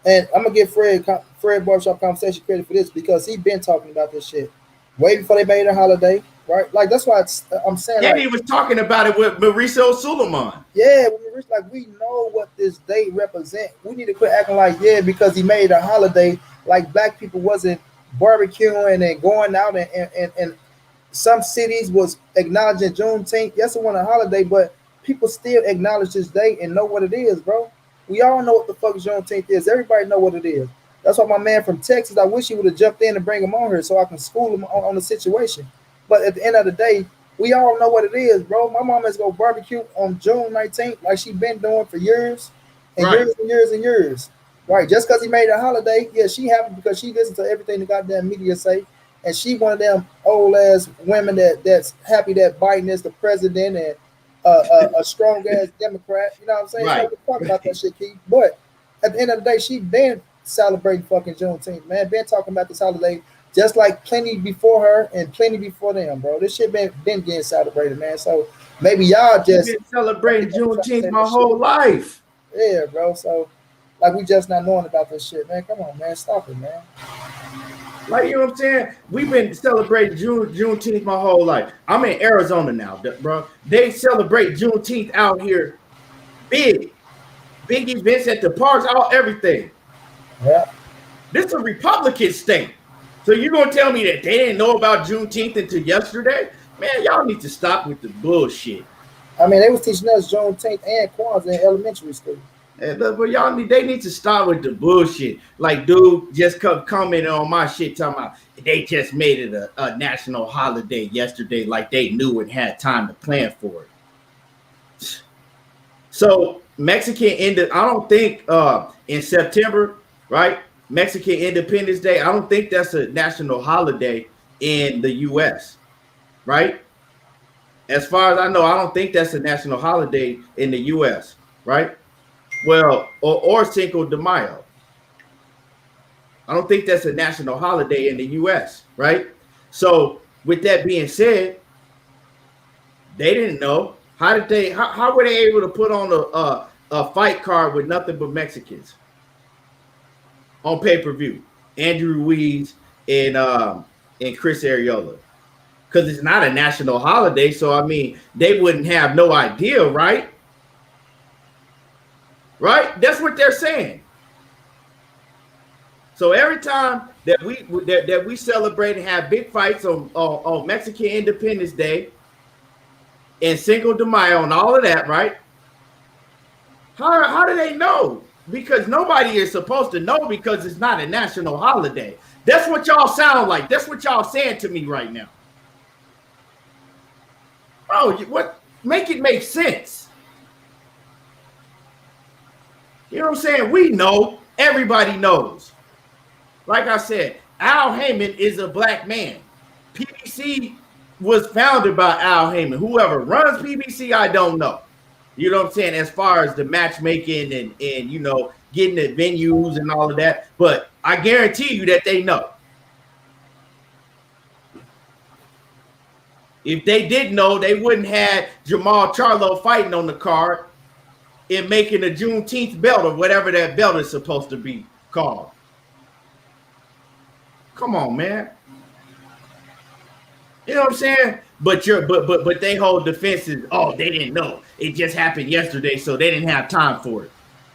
and I'm gonna give Fred Barbershop Conversation credit for this because he been talking about this shit way before they made a holiday. Right, like that's why I'm saying. Yeah, like, he was talking about it with Mauricio Suleiman. Yeah, like we know what this date represent. We need to quit acting like because he made a holiday, like black people wasn't barbecuing and going out and some cities was acknowledging Juneteenth. Yes, it wasn't a holiday, but people still acknowledge this date and know what it is, bro. We all know what the fuck Juneteenth is. Everybody know what it is. That's why my man from Texas, I wish he would have jumped in and bring him on here so I can school him on the situation. But at the end of the day, we all know what it is, bro. My mom is going to barbecue on June 19th like she been doing for years and years and years and years. Right, just because he made a holiday, yeah, she happy because she listens to everything the goddamn media say. And she one of them old-ass women that's happy that Biden is the president and a strong-ass Democrat. You know what I'm saying? Right. Talk about that shit, Keith. But at the end of the day, she been celebrating fucking Juneteenth, man. Been talking about this holiday just like plenty before her and plenty before them, bro. This shit been getting celebrated, man. So maybe y'all just been celebrating Juneteenth my whole life. Yeah, bro. So like we just not knowing about this shit, man. Come on, man. Stop it, man. Like, you know what I'm saying? We've been celebrating Juneteenth my whole life. I'm in Arizona now, bro. They celebrate Juneteenth out here big. Big events at the parks, everything. Yeah. This is a Republican state. So you're going to tell me that they didn't know about Juneteenth until yesterday? Man, y'all need to stop with the bullshit. I mean, they was teaching us Juneteenth and Kwanzaa in elementary school. And look, but they need to stop with the bullshit. Like, dude, just commenting on my shit, talking about they just made it a national holiday yesterday, like they knew and had time to plan for it. So Mexican I don't think in September, right? Mexican Independence Day, I don't think that's a national holiday in the US, right? As far as I know, I don't think that's a national holiday in the US, right? Well, or Cinco de Mayo. I don't think that's a national holiday in the US, right? So with that being said, they didn't know. How were they able to put on a fight card with nothing but Mexicans on pay-per-view? Andrew Ruiz and Chris Arreola. Because it's not a national holiday, so I mean they wouldn't have no idea, right? Right? That's what they're saying. So every time that we celebrate and have big fights on Mexican Independence Day and Cinco de Mayo and all of that, right? How do they know? Because nobody is supposed to know because it's not a national holiday. That's what y'all sound like. That's what y'all saying to me right now. Bro, make it make sense. You know what I'm saying? We know. Everybody knows. Like I said, Al Heyman is a black man. PBC was founded by Al Heyman. Whoever runs PBC, I don't know. You know what I'm saying? As far as the matchmaking and you know, getting the venues and all of that. But I guarantee you that they know. If they didn't know, they wouldn't have Jermall Charlo fighting on the card and making a Juneteenth belt or whatever that belt is supposed to be called. Come on, man. You know what I'm saying? But they hold defenses. Oh, they didn't know. It just happened yesterday, so they didn't have time for it.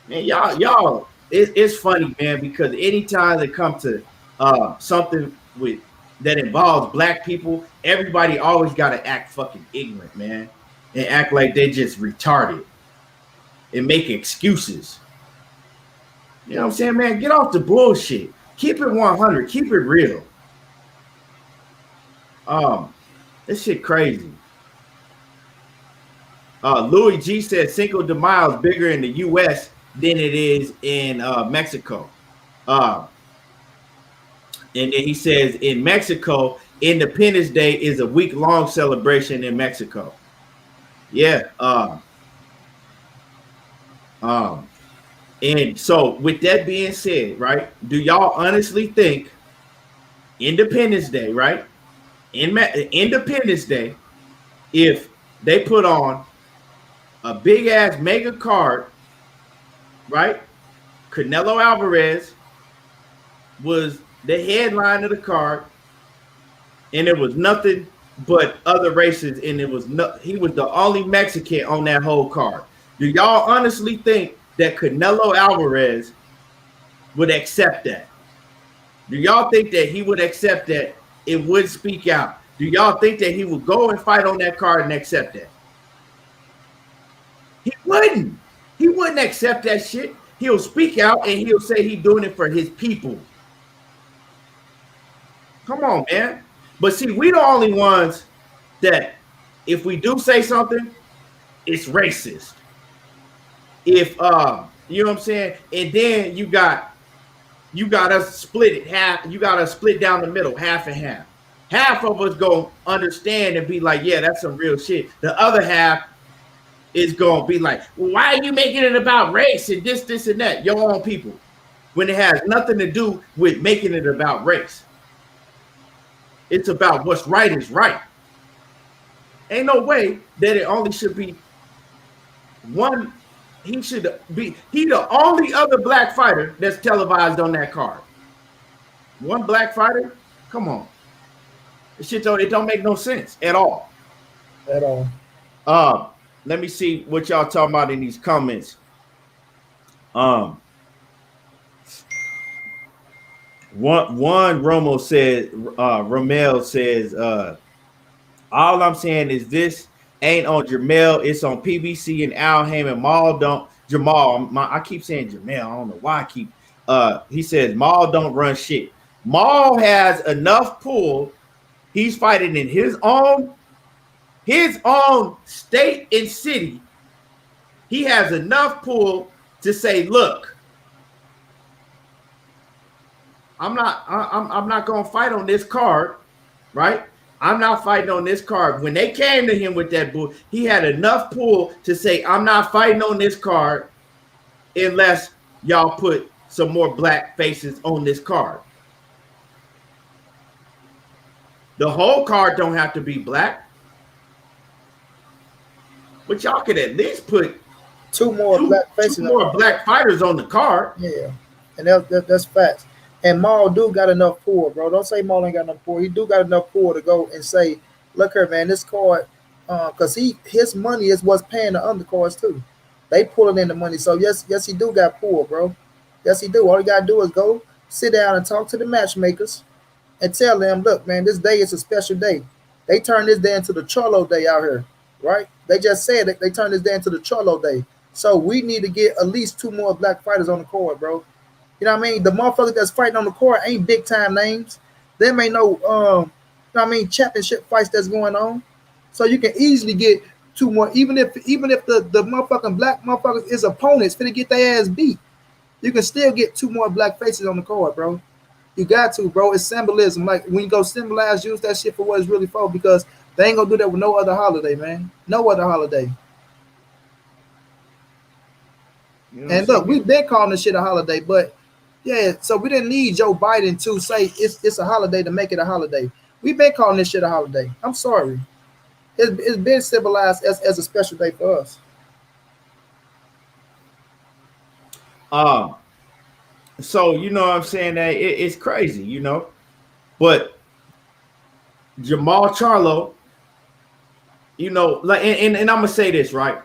Man, y'all, it's funny, man, because anytime it comes to something that involves black people, everybody always got to act fucking ignorant, man, and act like they just retarded and make excuses. You know what I'm saying, man? Get off the bullshit. Keep it 100. Keep it real. This shit crazy. Louis G said Cinco de Mayo is bigger in the U.S. than it is in Mexico. And then he says in Mexico, Independence Day is a week-long celebration in Mexico. Yeah. And so with that being said, right, do y'all honestly think Independence Day, right? Independence Day, if they put on a big ass mega card, right? Canelo Alvarez was the headline of the card, and it was nothing but other races, and he was the only Mexican on that whole card. Do y'all honestly think that Canelo Alvarez would accept that? Do y'all think that he would accept that? It would speak out. Do y'all think that he would go and fight on that card and accept that? He wouldn't. He wouldn't accept that shit. He'll speak out and he'll say he's doing it for his people. Come on, man. But see, we the only ones that if we do say something, it's racist. If you know what I'm saying? And then you got us split it half, you got us split down the middle, half and half. Half of us go understand and be like, yeah, that's some real shit. The other half is gonna be like, well, why are you making it about race and this and that? Your own people. When it has nothing to do with making it about race. It's about what's right is right. Ain't no way that it only should be one. He the only other black fighter that's televised on that card. One black fighter, Come on. This shit it don't make no sense at all. At all. Let me see what y'all talking about in these comments. One Romo says, Ramel says, all I'm saying is this ain't on Jermall, it's on PBC and Al Heyman. Maul don't Jermall. I keep saying Jermall. I don't know why I keep. He says Maul don't run shit. Maul has enough pull. He's fighting in his own state and city. He has enough pull to say, look, I'm not gonna fight on this card, right? I'm not fighting on this card. When they came to him with that bull, he had enough pull to say, I'm not fighting on this card unless y'all put some more black faces on this card. The whole card don't have to be black, but y'all could at least put two more black fighters on the card. Yeah, and that's facts. And Maul do got enough pull, bro. Don't say Maul ain't got enough pull. He do got enough pull to go and say, look here, man, this card, because his money is what's paying the undercards too. They pulling in the money. So yes, he do got pull, bro. Yes, he do. All you gotta do is go sit down and talk to the matchmakers and tell them, look, man, this day is a special day. They turned this day into the Charlo day out here, right? They just said that they turned this day into the Charlo day. So we need to get at least 2 more black fighters on the card, bro. You know what I mean? The motherfuckers that's fighting on the court ain't big time names. Them ain't no, you know what I mean, championship fights that's going on. So you can easily get 2 more, even if the motherfucking black motherfuckers is opponents finna get their ass beat. You can still get 2 more black faces on the court, bro. You got to, bro. It's symbolism. Like when you go symbolize, use that shit for what it's really for, because they ain't gonna do that with no other holiday, man. No other holiday. You know, and look, we've been calling this shit a holiday, but yeah, so we didn't need Joe Biden to say it's a holiday to make it a holiday. We've been calling this shit a holiday. I'm sorry. It's been symbolized as a special day for us. So you know what I'm saying, that it's crazy, you know. But Jermall Charlo, you know, like and I'm gonna say this, right?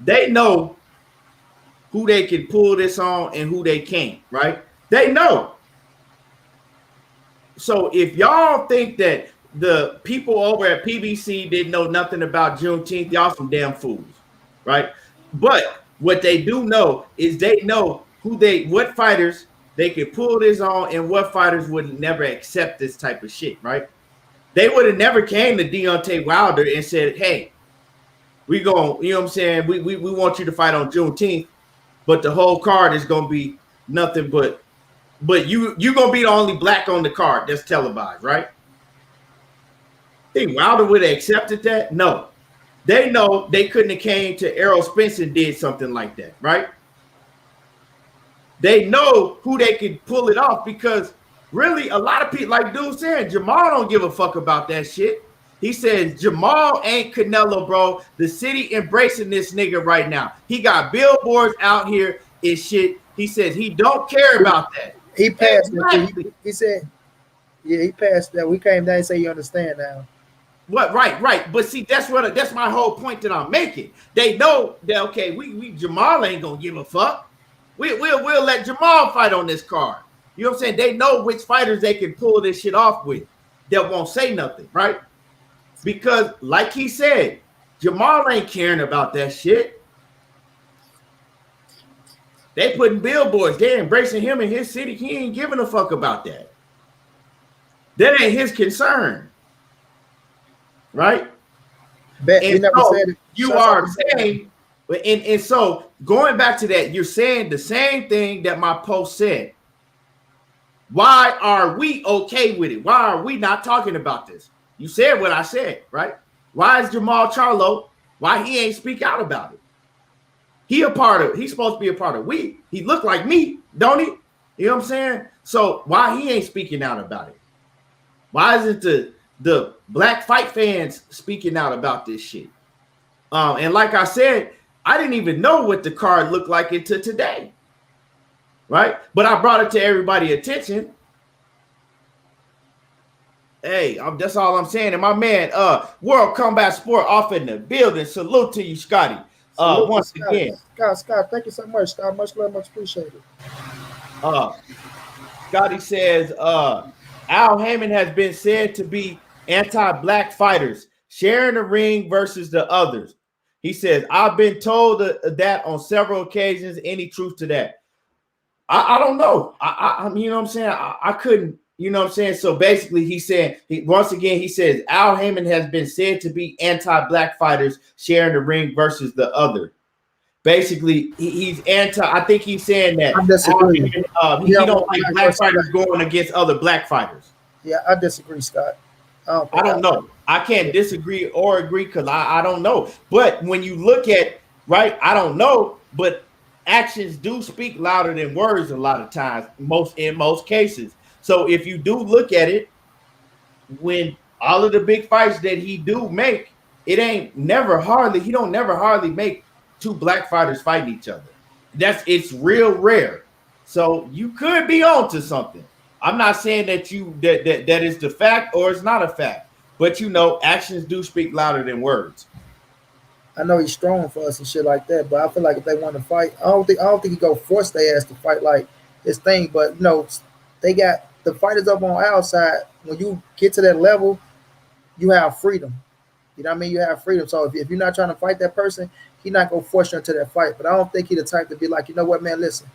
They know who they can pull this on and who they can't, right? They know. So if y'all think that the people over at PBC didn't know nothing about Juneteenth, y'all some damn fools, right? But what they do know is they know what fighters they could pull this on and what fighters would never accept this type of shit, right? They would have never came to Deontay Wilder and said, hey, we going, you know what I'm saying? We want you to fight on Juneteenth. But the whole card is gonna be nothing but you gonna be the only black on the card that's televised, right? Think Wilder would have accepted that? No. They know they couldn't have came to Errol Spence and did something like that, right? They know who they could pull it off, because really a lot of people, like dude said, Jermall don't give a fuck about that shit. He says Jermall ain't Canelo, bro. The city embracing this nigga right now. He got billboards out here and shit. He says he don't care about that. He passed that. He said, yeah, he passed that. We came down and say you understand now. What? Right. But see, that's my whole point that I'm making. They know that, okay, we Jermall ain't gonna give a fuck. We'll let Jermall fight on this card. You know what I'm saying? They know which fighters they can pull this shit off with that won't say nothing, right? Because, like he said, Jermall ain't caring about that shit. They putting billboards. They're embracing him in his city. He ain't giving a fuck about that. That ain't his concern. Right? And so you are saying, and so going back to that, you're saying the same thing that my post said. Why are we okay with it? Why are we not talking about this? You said what I said, right? Why is Jermall Charlo, why he ain't speak out about it? He's supposed to be a part of we. He look like me, don't he? You know what I'm saying? So why he ain't speaking out about it? Why isn't the black fight fans speaking out about this shit? And like I said, I didn't even know what the card looked like until today, right? But I brought it to everybody's attention. Hey, that's all I'm saying. And my man, World Combat Sport off in the building. Salute to you, Scotty. Salute to Once Scott. again, Scott, thank you so much, Scott. Much love, much appreciated. uh, Scotty says, Al Heyman has been said to be anti-black fighters, sharing the ring versus the others. He says, I've been told that on several occasions. Any truth to that? I don't know. I you know what I'm saying? I couldn't, you know what I'm saying? So basically he said, once again, he says, Al Heyman has been said to be anti-black fighters sharing the ring versus the other. Basically, he's anti. I think he's saying that I disagree. he don't like black fighters going against other black fighters. Yeah, I disagree, Scott. I don't know. I can't disagree or agree because I don't know. But when you look at, right, I don't know, but actions do speak louder than words a lot of times, in most cases. So if you do look at it, when all of the big fights that he do make, he don't never hardly make two black fighters fighting each other. It's real rare. So you could be on to something. I'm not saying that that is the fact or it's not a fact, but actions do speak louder than words. I know he's strong for us and shit like that, but I feel like if they want to fight, I don't think he go force their ass to fight like his thing. But they got the fighters up on our side. When you get to that level, you have freedom. You know what I mean? You have freedom. So if you're not trying to fight that person, he's not gonna force you into that fight. But I don't think he's the type to be like, you know what, man, listen,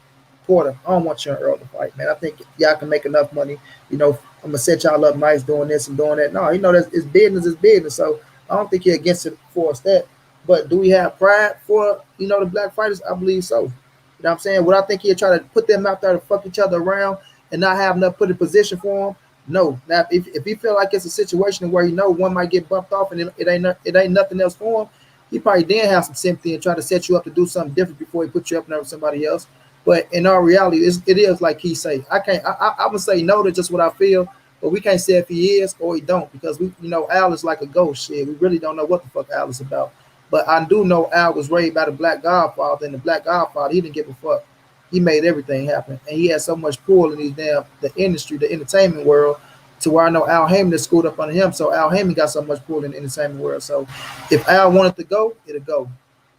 Porter, I don't want you and Earl to fight, man. I think y'all can make enough money. I'm gonna set y'all up nice doing this and doing that. No, that's it's business is business. So I don't think he's against it force that. But do we have pride for the black fighters? I believe so. You know what I'm saying? Would I think he'd try to put them out there to fuck each other around and not have enough put in position for him? No. Now, if he feel like it's a situation where one might get bumped off and it ain't nothing else for him, he probably then have some sympathy and try to set you up to do something different before he put you up there with somebody else. But in our reality, it is like he say. I would say no to just what I feel, but we can't say if he is or he don't because Al is like a ghost. Shit, we really don't know what the fuck Al is about. But I do know Al was raised by the Black Godfather, and the Black Godfather, he didn't give a fuck. He made everything happen, and he had so much pull in the industry, the entertainment world, to where I know Al Heyman is schooled up under him. So Al Heyman got so much pull in the entertainment world. So if Al wanted to go, it'll go.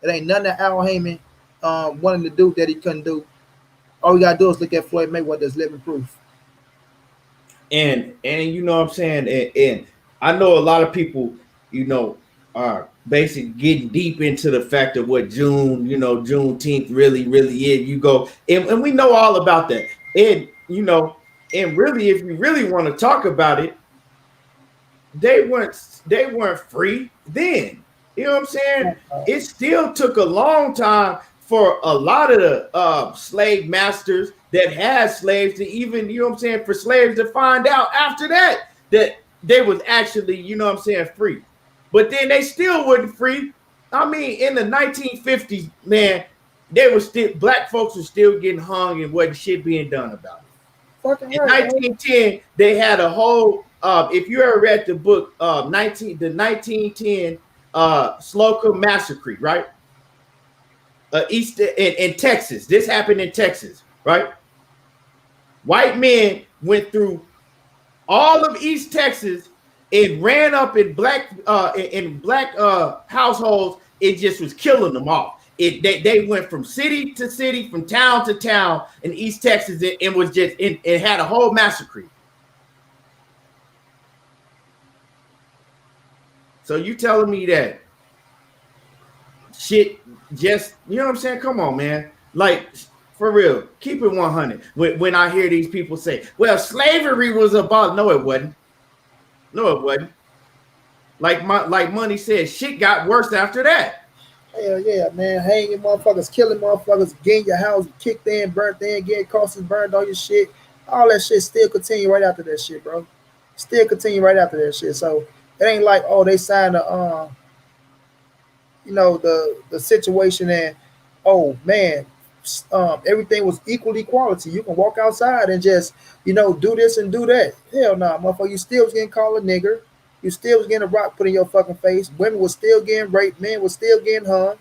It ain't nothing that Al Heyman wanted to do that he couldn't do. All we gotta do is look at Floyd Mayweather's living proof. And you know what I'm saying, and I know a lot of people, are basically getting deep into the fact of what Juneteenth really is. You go and we know all about that. And and really, if you really want to talk about it, they weren't free then. You know what I'm saying? It still took a long time for a lot of the slave masters that had slaves to even, for slaves to find out after that they was actually, free. But then they still wasn't free. I mean, in the 1950s, man, black folks were still getting hung and wasn't shit being done about it. In 1910, they had a whole. If you ever read the book, the 1910 Slocum Massacre, right? East in Texas. This happened in Texas, right? White men went through all of East Texas. It ran up in black households. It just was killing them off. They went from city to city, from town to town in East Texas. It was just it had a whole massacre. So you telling me that shit just, you know what I'm saying? Come on, man. Like, for real, keep it 100. When I hear these people say, well, slavery was abolished. No, it wasn't. No, it wasn't. Like Money said, shit got worse after that. Hell yeah, man. Hanging motherfuckers, killing motherfuckers, getting your house kicked in, burnt in, getting crosses burned on your shit. All that shit still continue right after that shit, bro. Still continue right after that shit. So it ain't like, oh, they signed the situation and, oh man, everything was equality. You can walk outside and just, do this and do that. Hell no, motherfucker. You still was getting called a nigger. You still was getting a rock put in your fucking face. Women was still getting raped. Men was still getting hung.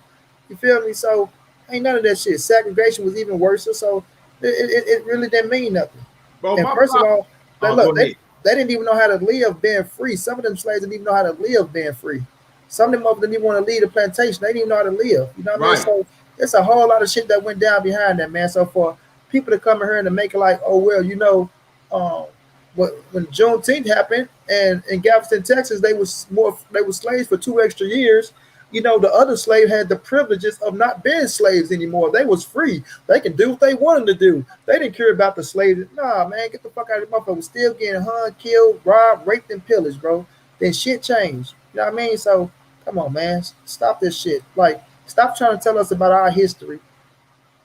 You feel me? So ain't none of that shit. Segregation was even worse. So it really didn't mean nothing. Bro, and first of all, look, they didn't even know how to live being free. Some of them slaves didn't even know how to live being free. Some of them didn't even want to leave the plantation. They didn't even know how to live. You know what I mean? So it's a whole lot of shit that went down behind that, man. So for people to come in here and to make it like, oh well, you know, when Juneteenth happened and in Galveston, Texas, they were slaves for 2 extra years. You know, the other slave had the privileges of not being slaves anymore. They was free. They can do what they wanted to do. They didn't care about the slaves. Nah, man, get the fuck out of the motherfucker. Was still getting hung, killed, robbed, raped, and pillaged, bro. Then shit changed. You know what I mean? So come on, man, stop this shit. Like, stop trying to tell us about our history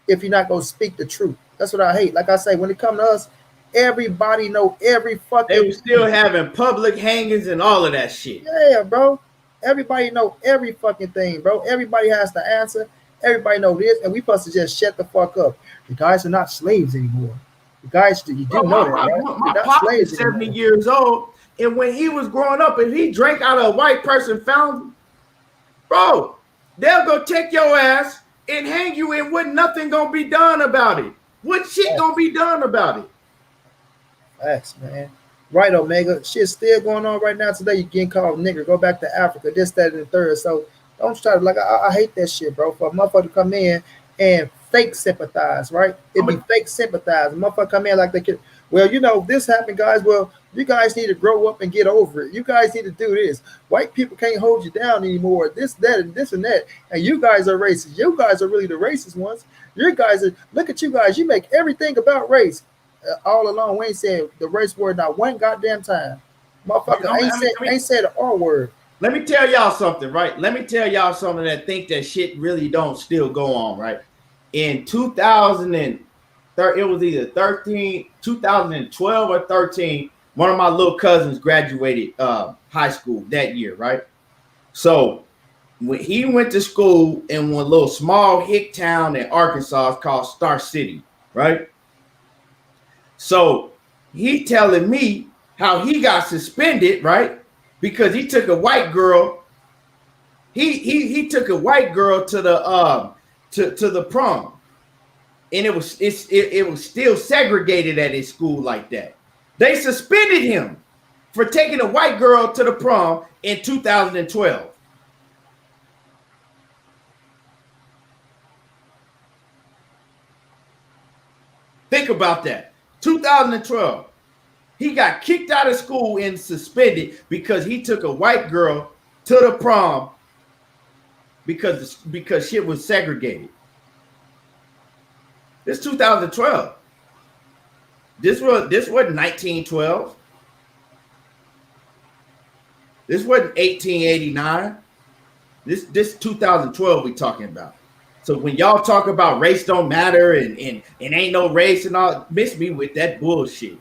if you're not gonna speak the truth. That's what I hate. Like I say, when it comes to us, everybody know every fucking. They were still having public hangings and all of that shit. Yeah, bro. Everybody know every fucking thing, bro. Everybody has to answer. Everybody know this, and we supposed to just shut the fuck up. The guys are not slaves anymore. The guys, you do know that, right? My pop is 70 years old, and when he was growing up, and he drank out of a white person fountain, bro, they'll go take your ass and hang you, and what nothing gonna be done about it. What shit gonna be done about it? Facts, man. Right, Omega. Shit's still going on right now today. You getting called nigger. Go back to Africa. This, that, and the third. So don't try to, like, I hate that shit, bro. For a motherfucker to come in and fake sympathize, right? It be fake sympathize. A motherfucker come in like they can. Well, you know, this happened, guys. Well, you guys need to grow up and get over it. You guys need to do this. White people can't hold you down anymore. This, that, and this and that. And you guys are racist. You guys are really the racist ones. You guys are, look at you guys. You make everything about race. All along, we ain't said the race word not one goddamn time. Motherfucker ain't said the R word. Let me tell y'all something, right? Let me tell y'all something that think that shit really don't still go on, right? In 2013, it was either 2012 or 13, one of my little cousins graduated high school that year, right? So when he went to school in one little small hick town in Arkansas called Star City, right? So he telling me how he got suspended, right? Because he took a white girl. He took a white girl to the to the prom, and it was still segregated at his school like that. They suspended him for taking a white girl to the prom in 2012. Think about that. 2012, he got kicked out of school and suspended because he took a white girl to the prom because shit was segregated. This 2012. This wasn't 1912. This wasn't 1889. This 2012 we talking about. So when y'all talk about race don't matter and ain't no race and all, miss me with that bullshit.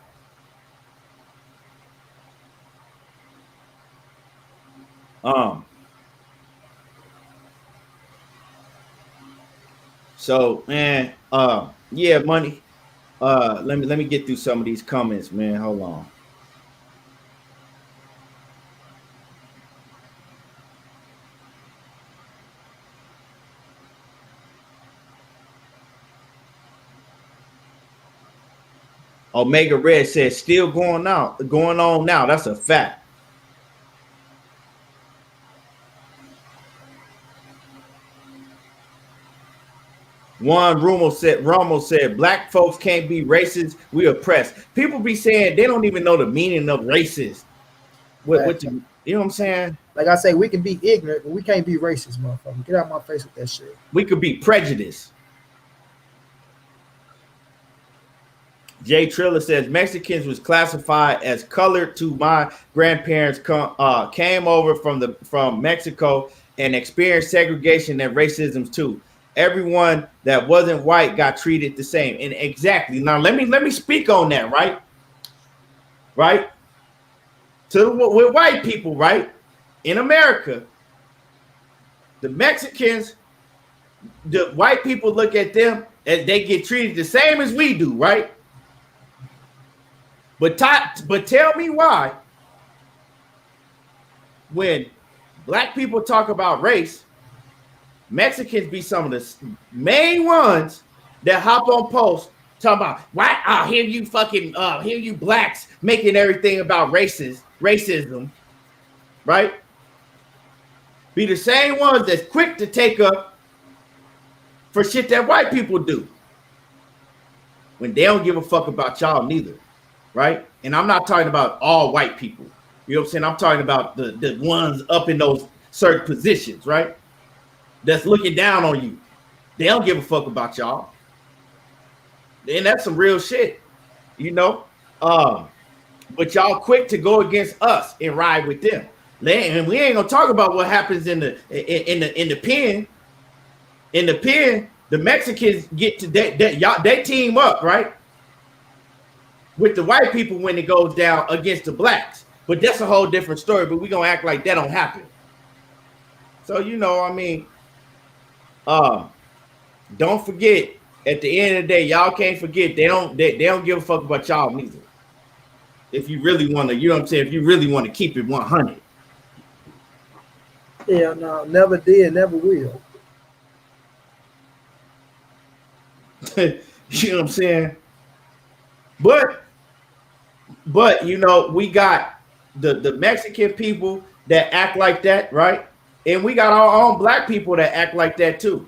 So man, yeah, money. Let me get through some of these comments, man. Hold on. Omega Red says still going on now. That's a fact. Juan Romo said black folks can't be racist. We oppressed. People be saying they don't even know the meaning of racist. You know what I'm saying? Like I say, we can be ignorant, but we can't be racist, motherfucker. Get out of my face with that shit. We could be prejudiced. Jay Triller says Mexicans was classified as colored to my grandparents came over from Mexico and experienced segregation and racism too. Everyone that wasn't white got treated the same. And exactly. Now let me speak on that, right? Right? With white people, right? In America, the Mexicans, the white people look at them as they get treated the same as we do, right? But tell me why when black people talk about race, Mexicans be some of the main ones that hop on posts Talking about why here you fucking here you blacks making everything about racism, right? Be the same ones that's quick to take up for shit that white people do when they don't give a fuck about y'all neither, right? And I'm not talking about all white people. You know what I'm saying? I'm talking about the ones up in those certain positions, right? That's looking down on you. They don't give a fuck about y'all. And that's some real shit, you know? But y'all quick to go against us and ride with them. And we ain't gonna talk about what happens in the pen. In the pen, the Mexicans get to y'all, they team up, right? With the white people when it goes down against the blacks. But that's a whole different story. But we gonna act like that don't happen. So you know, I mean, don't forget, at the end of the day, y'all can't forget they don't give a fuck about y'all neither. If you really want to, you know what I'm saying, if you really want to keep it 100. Yeah, no, never did, never will. You know what I'm saying? But you know, we got the Mexican people that act like that, right? And we got our own black people that act like that too.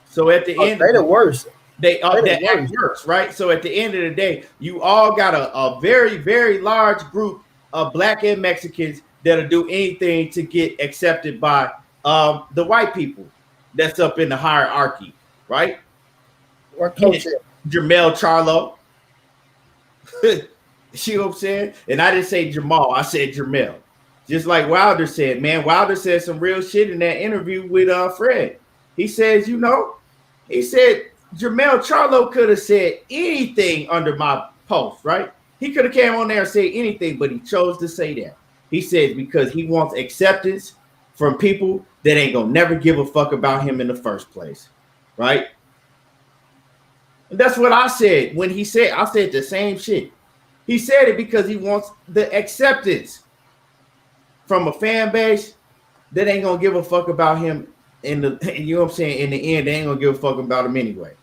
So at the end, they the worst. They act worse, right? So at the end of the day, you all got a very, very large group of black and Mexicans that'll do anything to get accepted by the white people that's up in the hierarchy, right? What coach? Jermall Charlo. See what I'm saying? And I didn't say Jermall, I said Jermall. Just like Wilder said, man. Wilder said some real shit in that interview with Fred. He says, you know, he said Jermall Charlo could have said anything under my post, right? He could have came on there and said anything, but he chose to say that. He says because he wants acceptance from people that ain't gonna never give a fuck about him in the first place, right? And that's what I said when he said, I said the same shit. He said it because he wants the acceptance from a fan base that ain't gonna give a fuck about him in the, you know what I'm saying, in the end, they ain't gonna give a fuck about him anyway.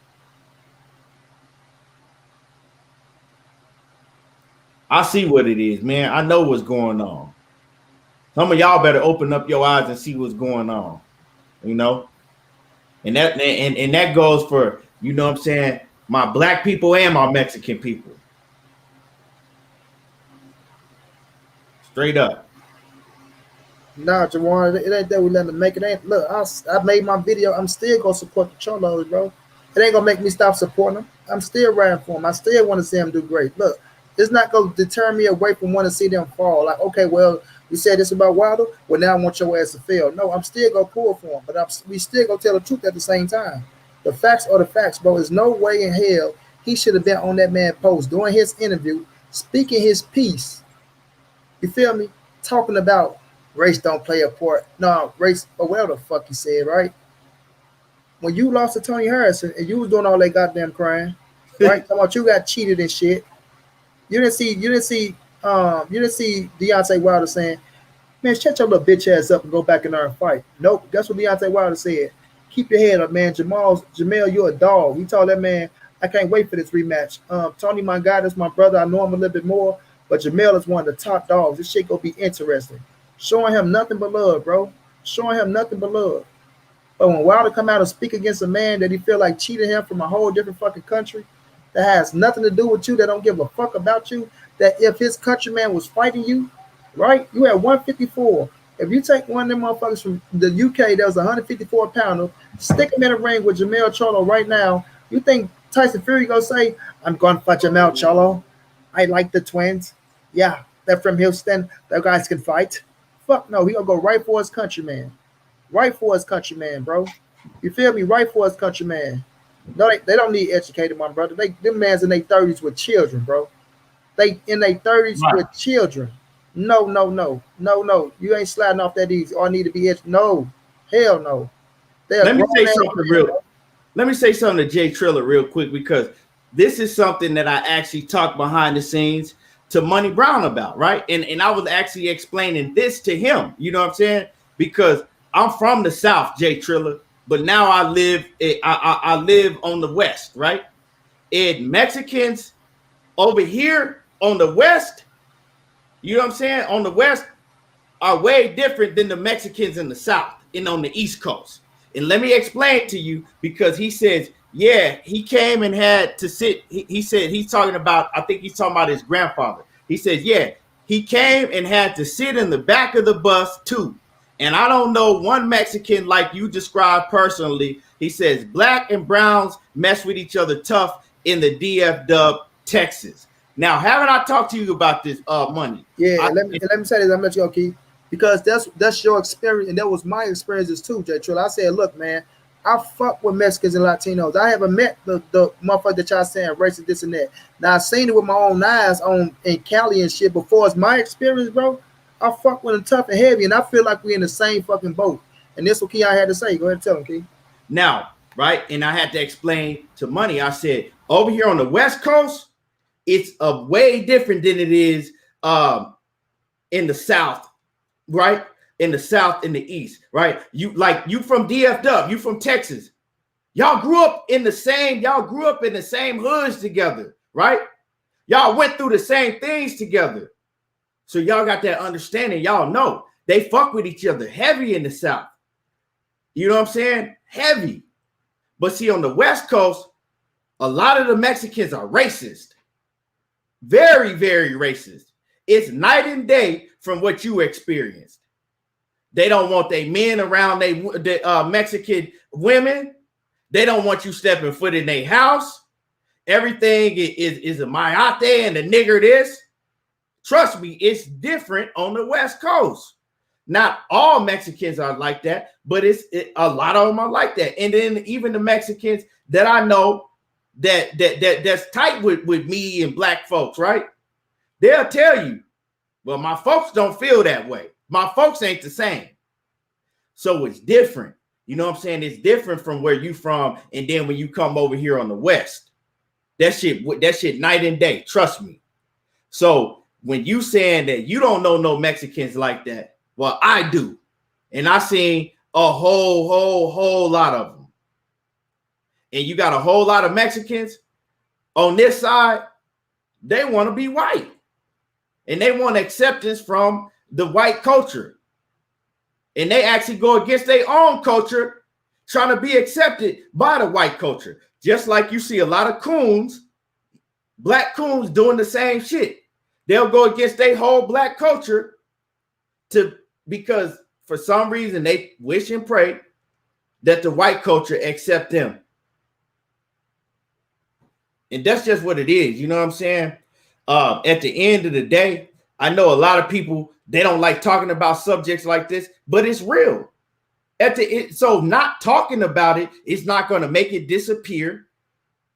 I see what it is, man. I know what's going on. Some of y'all better open up your eyes and see what's going on, you know? And that goes for, you know what I'm saying, my black people and my Mexican people. Straight up. Nah, Jawan, it ain't that we let them make it. Ain't look, I made my video. I'm still gonna support the Charlos, bro. It ain't gonna make me stop supporting them. I'm still riding for them. I still want to see them do great. Look, it's not gonna deter me away from wanting to see them fall. Like, okay, well, you said this about Wilder. Well, now I want your ass to fail. No, I'm still gonna pull for him, but we still gonna tell the truth at the same time. The facts are the facts, bro. There's no way in hell he should have been on that man post during his interview, speaking his piece. You feel me? Talking about race don't play a part. No, race, or whatever the fuck you said, right? When you lost to Tony Harrison and you was doing all that goddamn crying, right? Talking about you got cheated and shit. You didn't see Deontay Wilder saying, man, shut your little bitch ass up and go back in there and fight. Nope, that's what Deontay Wilder said. Keep your head up, man. Jermall, you're a dog. We told that man, I can't wait for this rematch. Tony, my guy, that's my brother. I know him a little bit more, but Jermall is one of the top dogs. This shit gonna be interesting. Showing him nothing but love, bro. Showing him nothing but love. But when Wilder come out and speak against a man that he feel like cheated him from a whole different fucking country, that has nothing to do with you, that don't give a fuck about you, that if his countryman was fighting you, right, you had 154. If you take one of them motherfuckers from the UK that was 154 pounder, stick him in a ring with Jermall Charlo right now, you think Tyson Fury gonna say, I'm going to fight Jermall Charlo? I like the twins. Yeah, they're from Houston. Those guys can fight. Fuck no, he gonna go right for his countryman. Right for his countryman, bro. You feel me? Right for his countryman. No, they don't need educated, my brother. Them man's in their 30s with children, bro. They in their 30s with children. No. You ain't sliding off that easy. Or I need to be educated. No. Hell no. Let me say something to Jay Triller real quick, because this is something that I actually talked behind the scenes to Money Brown about, right? And I was actually explaining this to him, you know what I'm saying? Because I'm from the South, Jay Triller, but now I live on the West, right? And Mexicans over here on the West, you know what I'm saying? On the West are way different than the Mexicans in the South and on the East Coast. And let me explain to you, because he says, yeah, he came and had to sit. He said he's talking about, I think he's talking about his grandfather. He says, yeah, he came and had to sit in the back of the bus too. And I don't know one Mexican like you described personally. He says black and browns mess with each other tough in the DF Dub, Texas. Now, haven't I talked to you about this money? Yeah, let me say this. I'm gonna let you go, Keith, because that's your experience, and that was my experiences too, J. Trill. I said, look, man, I fuck with Mexicans and Latinos. I haven't met the motherfucker that y'all saying racist, this and that. Now I seen it with my own eyes in Cali and shit before. It's my experience, bro. I fuck with them tough and heavy, and I feel like we're in the same fucking boat. And this what Keith I had to say. Go ahead and tell him, Keith. Now, right, and I had to explain to Money. I said over here on the West Coast, it's a way different than it is in the South, right? In the South, in the East, right? You from DFW, you from Texas. Y'all grew up in the same hoods together, right? Y'all went through the same things together. So y'all got that understanding. Y'all know they fuck with each other heavy in the South. You know what I'm saying? Heavy. But see, on the West Coast, a lot of the Mexicans are racist. Very, very racist. It's night and day from what you experienced. They don't want their men around the Mexican women. They don't want you stepping foot in their house. Everything is a mayate and a nigger this. Trust me, it's different on the West Coast. Not all Mexicans are like that, but a lot of them are like that. And then even the Mexicans that I know that's tight with me and black folks, right? They'll tell you, well, my folks don't feel that way. My folks ain't the same. So it's different. You know what I'm saying? It's different from where you from. And then when you come over here on the West, that shit night and day. Trust me. So when you saying that you don't know no Mexicans like that, well, I do. And I seen a whole lot of them. And you got a whole lot of Mexicans on this side, they want to be white. And they want acceptance from the white culture. And they actually go against their own culture, trying to be accepted by the white culture. Just like you see a lot of coons, black coons doing the same shit. They'll go against their whole black culture because for some reason they wish and pray that the white culture accept them. And that's just what it is. You know what I'm saying? At the end of the day, I know a lot of people, they don't like talking about subjects like this, but it's real. So not talking about it is not going to make it disappear.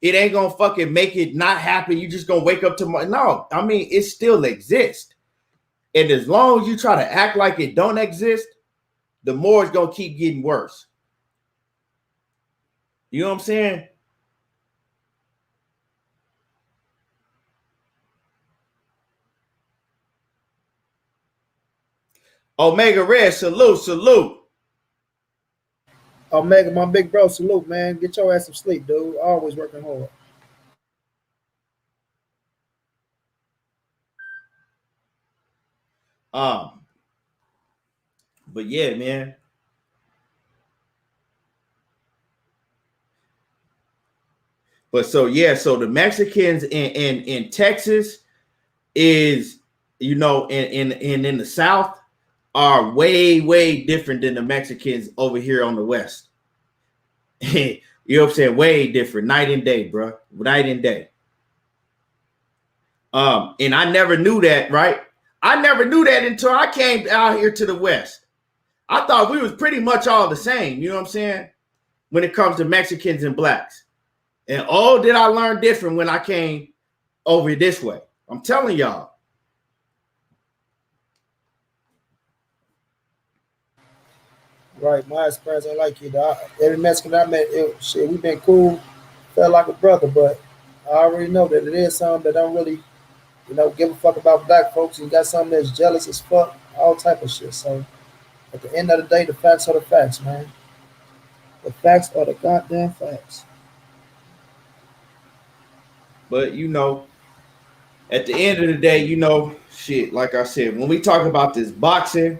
It ain't going to fucking make it not happen. You just going to wake up tomorrow. No, I mean, it still exists. And as long as you try to act like it don't exist, the more it's going to keep getting worse. You know what I'm saying? Omega Red, salute. Omega, my big bro, salute, man. Get your ass some sleep, dude. Always working hard. But yeah, man. But so the Mexicans in Texas is, you know, and in the South are way different than the Mexicans over here on the West. You know what I'm saying? Way different, night and day, bro. Night and day. And I never knew that, right? I never knew that until I came out here to the West. I thought we was pretty much all the same, you know what I'm saying? When it comes to Mexicans and blacks. And oh, did I learn different when I came over this way. I'm telling y'all. Right, my experience ain't like you. Every Mexican I met, we been cool, felt like a brother, but I already know that it is some that don't really, give a fuck about black folks. You got some that's jealous as fuck, all type of shit. So at the end of the day, the facts are the facts, man. The facts are the goddamn facts. But you know, at the end of the day, you know, shit, like I said, when we talk about this boxing,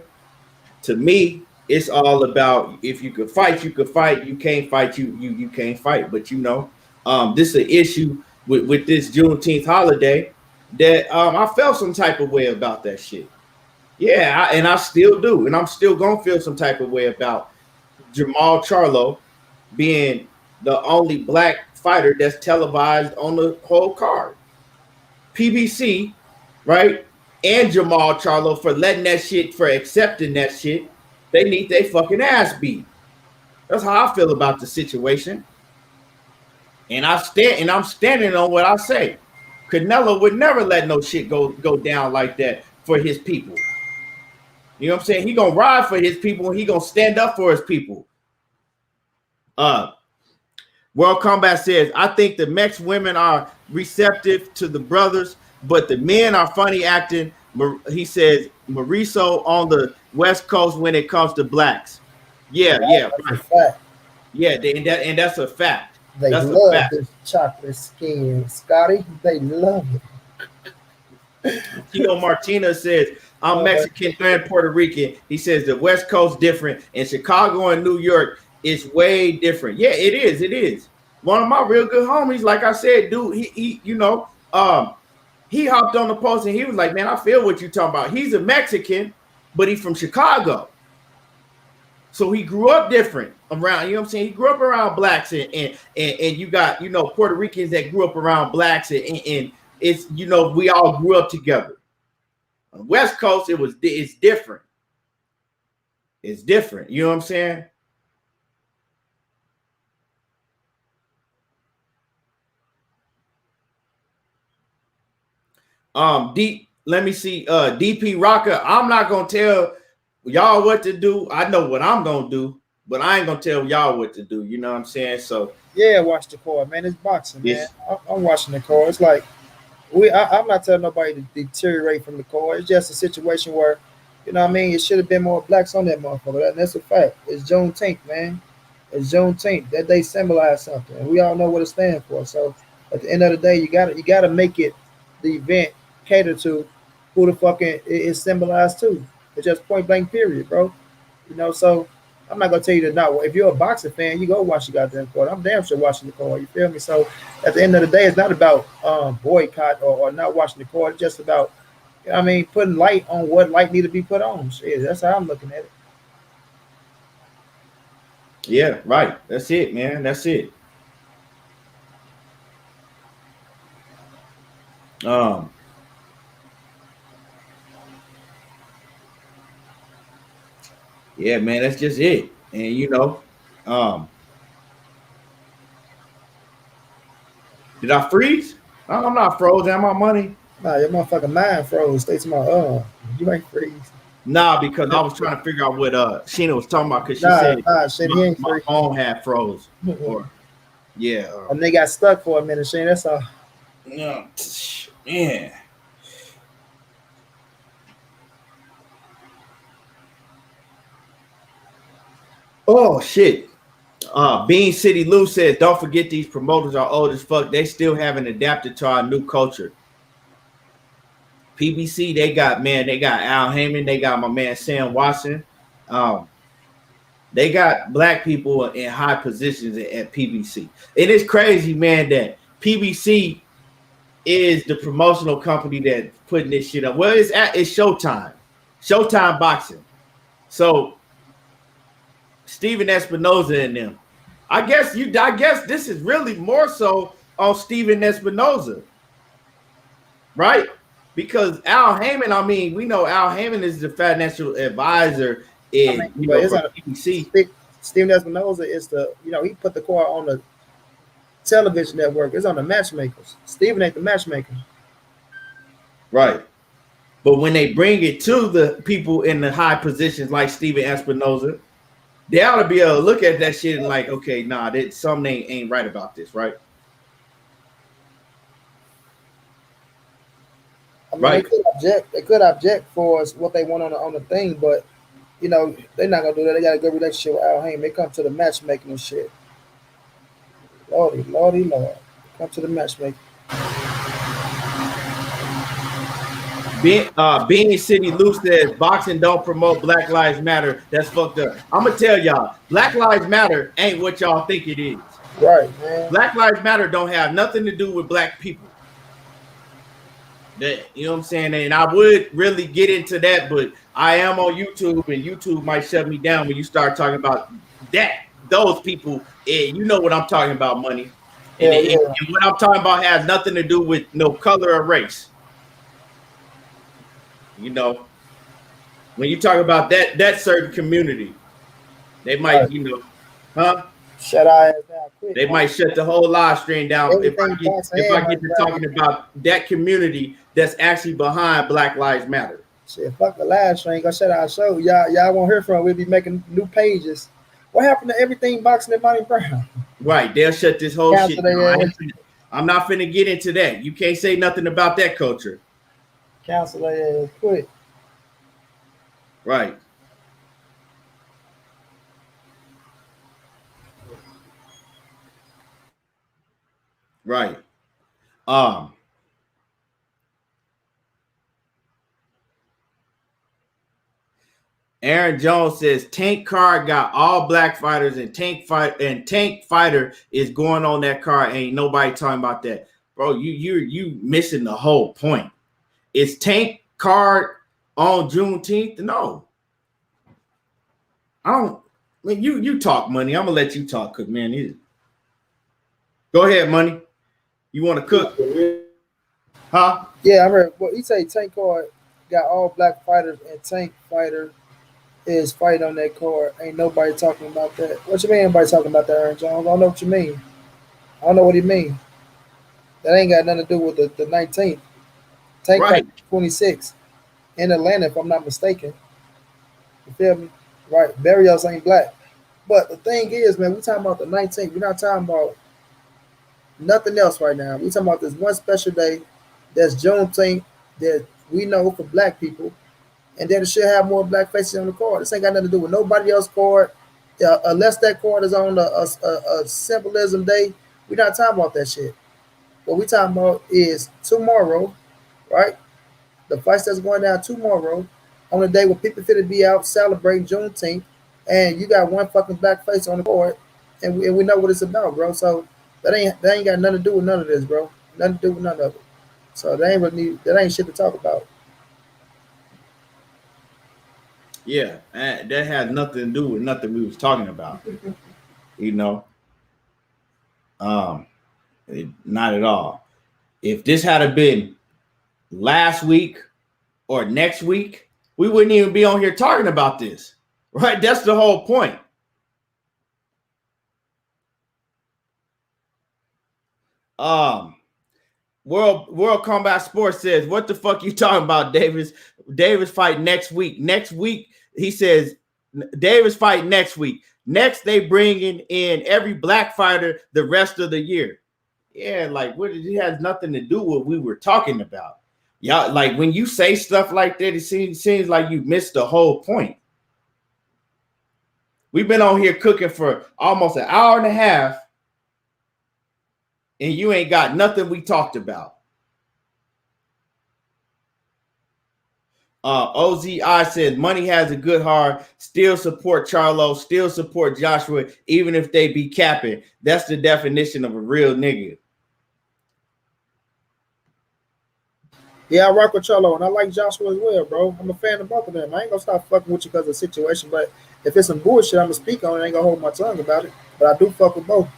to me, it's all about if you could fight, you could fight. You can't fight, you can't fight. But you know, this is an issue with this Juneteenth holiday that I felt some type of way about that shit. Yeah, and I still do, and I'm still gonna feel some type of way about Jermall Charlo being the only black fighter that's televised on the whole card. PBC, right? And Jermall Charlo for letting that shit, for accepting that shit. They need their fucking ass beat. That's how I feel about the situation. And I'm standing on what I say. Canelo would never let no shit go down like that for his people. You know what I'm saying? He gonna ride for his people and he gonna stand up for his people. World Combat says, I think the Mex women are receptive to the brothers, but the men are funny acting. He says, Mauricio on the West Coast when it comes to blacks. Yeah, right. Yeah, and that's a fact. They that's love this chocolate skin, Scotty. They love it. Tito Martinez says, I'm Mexican and Puerto Rican. He says the West Coast different, and Chicago and New York is way different. Yeah, it is. It is. One of my real good homies, like I said, dude, he you know, he hopped on the post and he was like, man, I feel what you're talking about. He's a Mexican, but he's from Chicago. So he grew up different around, you know what I'm saying? He grew up around blacks and you got, you know, Puerto Ricans that grew up around blacks and it's, you know, we all grew up together. On the West Coast, it's different. It's different. You know what I'm saying? Let me see. DP Rocker, I'm not gonna tell y'all what to do. I know what I'm gonna do, but I ain't gonna tell y'all what to do. You know what I'm saying? So yeah, watch the card, man. It's boxing, man. I'm watching the card. It's like I'm not telling nobody to deteriorate from the card. It's just a situation where, you know what I mean, it should have been more blacks on that motherfucker. That's a fact. It's Juneteenth, man. It's Juneteenth. That day symbolizes something, and we all know what it stands for. So at the end of the day, you gotta make it the event cater to who the fucking is symbolized to. It's just point blank period, bro. You know, so I'm not gonna tell you to not. If you're a boxing fan, you go watch the goddamn card. I'm damn sure watching the card. You feel me? So at the end of the day, it's not about boycott or not watching the card. It's just about, you know what I mean, putting light on what light need to be put on. Shit, that's how I'm looking at it. Yeah, right. That's it, man. That's it. Yeah, man, that's just it. And you know, did I freeze? I'm not frozen. Am my money? Nah, your motherfucking mind froze. Stay to my you ain't freeze. Nah, because I was trying to figure out what Sheena was talking about because she said my phone had froze. Or yeah. And they got stuck for a minute, Shane. That's all. Yeah. Yeah. Oh shit. Bean City Lou says, don't forget these promoters are old as fuck. They still haven't adapted to our new culture. PBC, they got Al Heyman, they got my man Sam Watson. They got black people in high positions at PBC. It is crazy, man, that PBC is the promotional company that's putting this shit up. Well, it's Showtime. Showtime Boxing. So Steven Espinoza and them. I guess this is really more so on Steven Espinoza, right? Because Al Heyman, I mean, we know Al Heyman is the financial advisor in PBC. Steven Espinoza is he put the car on the television network. It's on the matchmakers. Steven ain't the matchmaker. Right. But when they bring it to the people in the high positions like Steven Espinoza, they ought to be able to look at that shit and like, okay, nah, something ain't right about this, right? I mean, right. They could object for what they want on the thing, but they're not gonna do that. They got a good relationship with Al Heyman. They come to the matchmaking and shit. Lordy, Lord. Come to the matchmaking. Beanie City Lou says boxing don't promote Black Lives Matter. That's fucked up. I'm gonna tell y'all, Black Lives Matter ain't what y'all think it is. Right, man. Black Lives Matter don't have nothing to do with black people. That, you know what I'm saying? And I would really get into that, but I am on YouTube, and YouTube might shut me down when you start talking about that. Those people, you know what I'm talking about, money. And, Yeah. and what I'm talking about has nothing to do with no color or race. You know, when you talk about that certain community, they might, Right. you know, huh? Shut our ass down quick. They might shut the whole live stream down if I get to talking about that community that's actually behind Black Lives Matter. Shit, fuck the live stream. Go shut our show. Y'all won't hear from. We'll be making new pages. What happened to everything boxing and Monty Brown? Right, they'll shut this whole Cancel shit their down. ass. I'm not finna get into that. You can't say nothing about that culture. Cancel their ass quick. Right. Right. Aaron Jones says Tank Card got all black fighters, and Tank Fighter is going on that card. Ain't nobody talking about that, bro. You missing the whole point. Is Tank Card on Juneteenth? No, I don't. I mean, you talk, money. I'm gonna let you talk, cause man, go ahead, money. You want to cook? Huh? Yeah, I heard. Well, he say Tank Card got all black fighters, and Tank Fighter is fighting on that card. Ain't nobody talking about that. What you mean? Nobody talking about that, Aaron Jones? I don't know what you mean. I don't know what he mean. That ain't got nothing to do with the 19th. Tank Right. Fight 26 in Atlanta, if I'm not mistaken. You feel me? Right. Barrios ain't black. But the thing is, man, we talking about the 19th. We're not talking about nothing else right now. We talking about this one special day that's Juneteenth that we know for black people, and then it should have more black faces on the card. This ain't got nothing to do with nobody else's card. Unless that card is on a symbolism day, we're not talking about that shit. What we talking about is tomorrow, right? The fights that's going down tomorrow on the day where people fit to be out celebrating Juneteenth, and you got one fucking black face on the court, and we know what it's about, bro. So that ain't got nothing to do with none of this, bro. Nothing to do with none of it. So that ain't shit to talk about. Yeah, that has nothing to do with nothing we was talking about. You know, not at all. If this had been last week or next week, we wouldn't even be on here talking about this. Right? That's the whole point. World Combat Sports says, what the fuck you talking about, Davis? Davis fight next week. Next week, he says, Davis fight next week. Next, they bringing in every black fighter the rest of the year. Yeah, like it has nothing to do with what we were talking about. Y'all, like when you say stuff like that, it seems like you missed the whole point. We've been on here cooking for almost an hour and a half, and you ain't got nothing we talked about. OZI says money has a good heart, still support Charlo, still support Joshua, even if they be capping. That's the definition of a real nigga. Yeah, I rock with Charlo, and I like Joshua as well, bro. I'm a fan of both of them. I ain't gonna stop fucking with you because of the situation, but if it's some bullshit, I'm gonna speak on it. I ain't gonna hold my tongue about it. But I do fuck with both.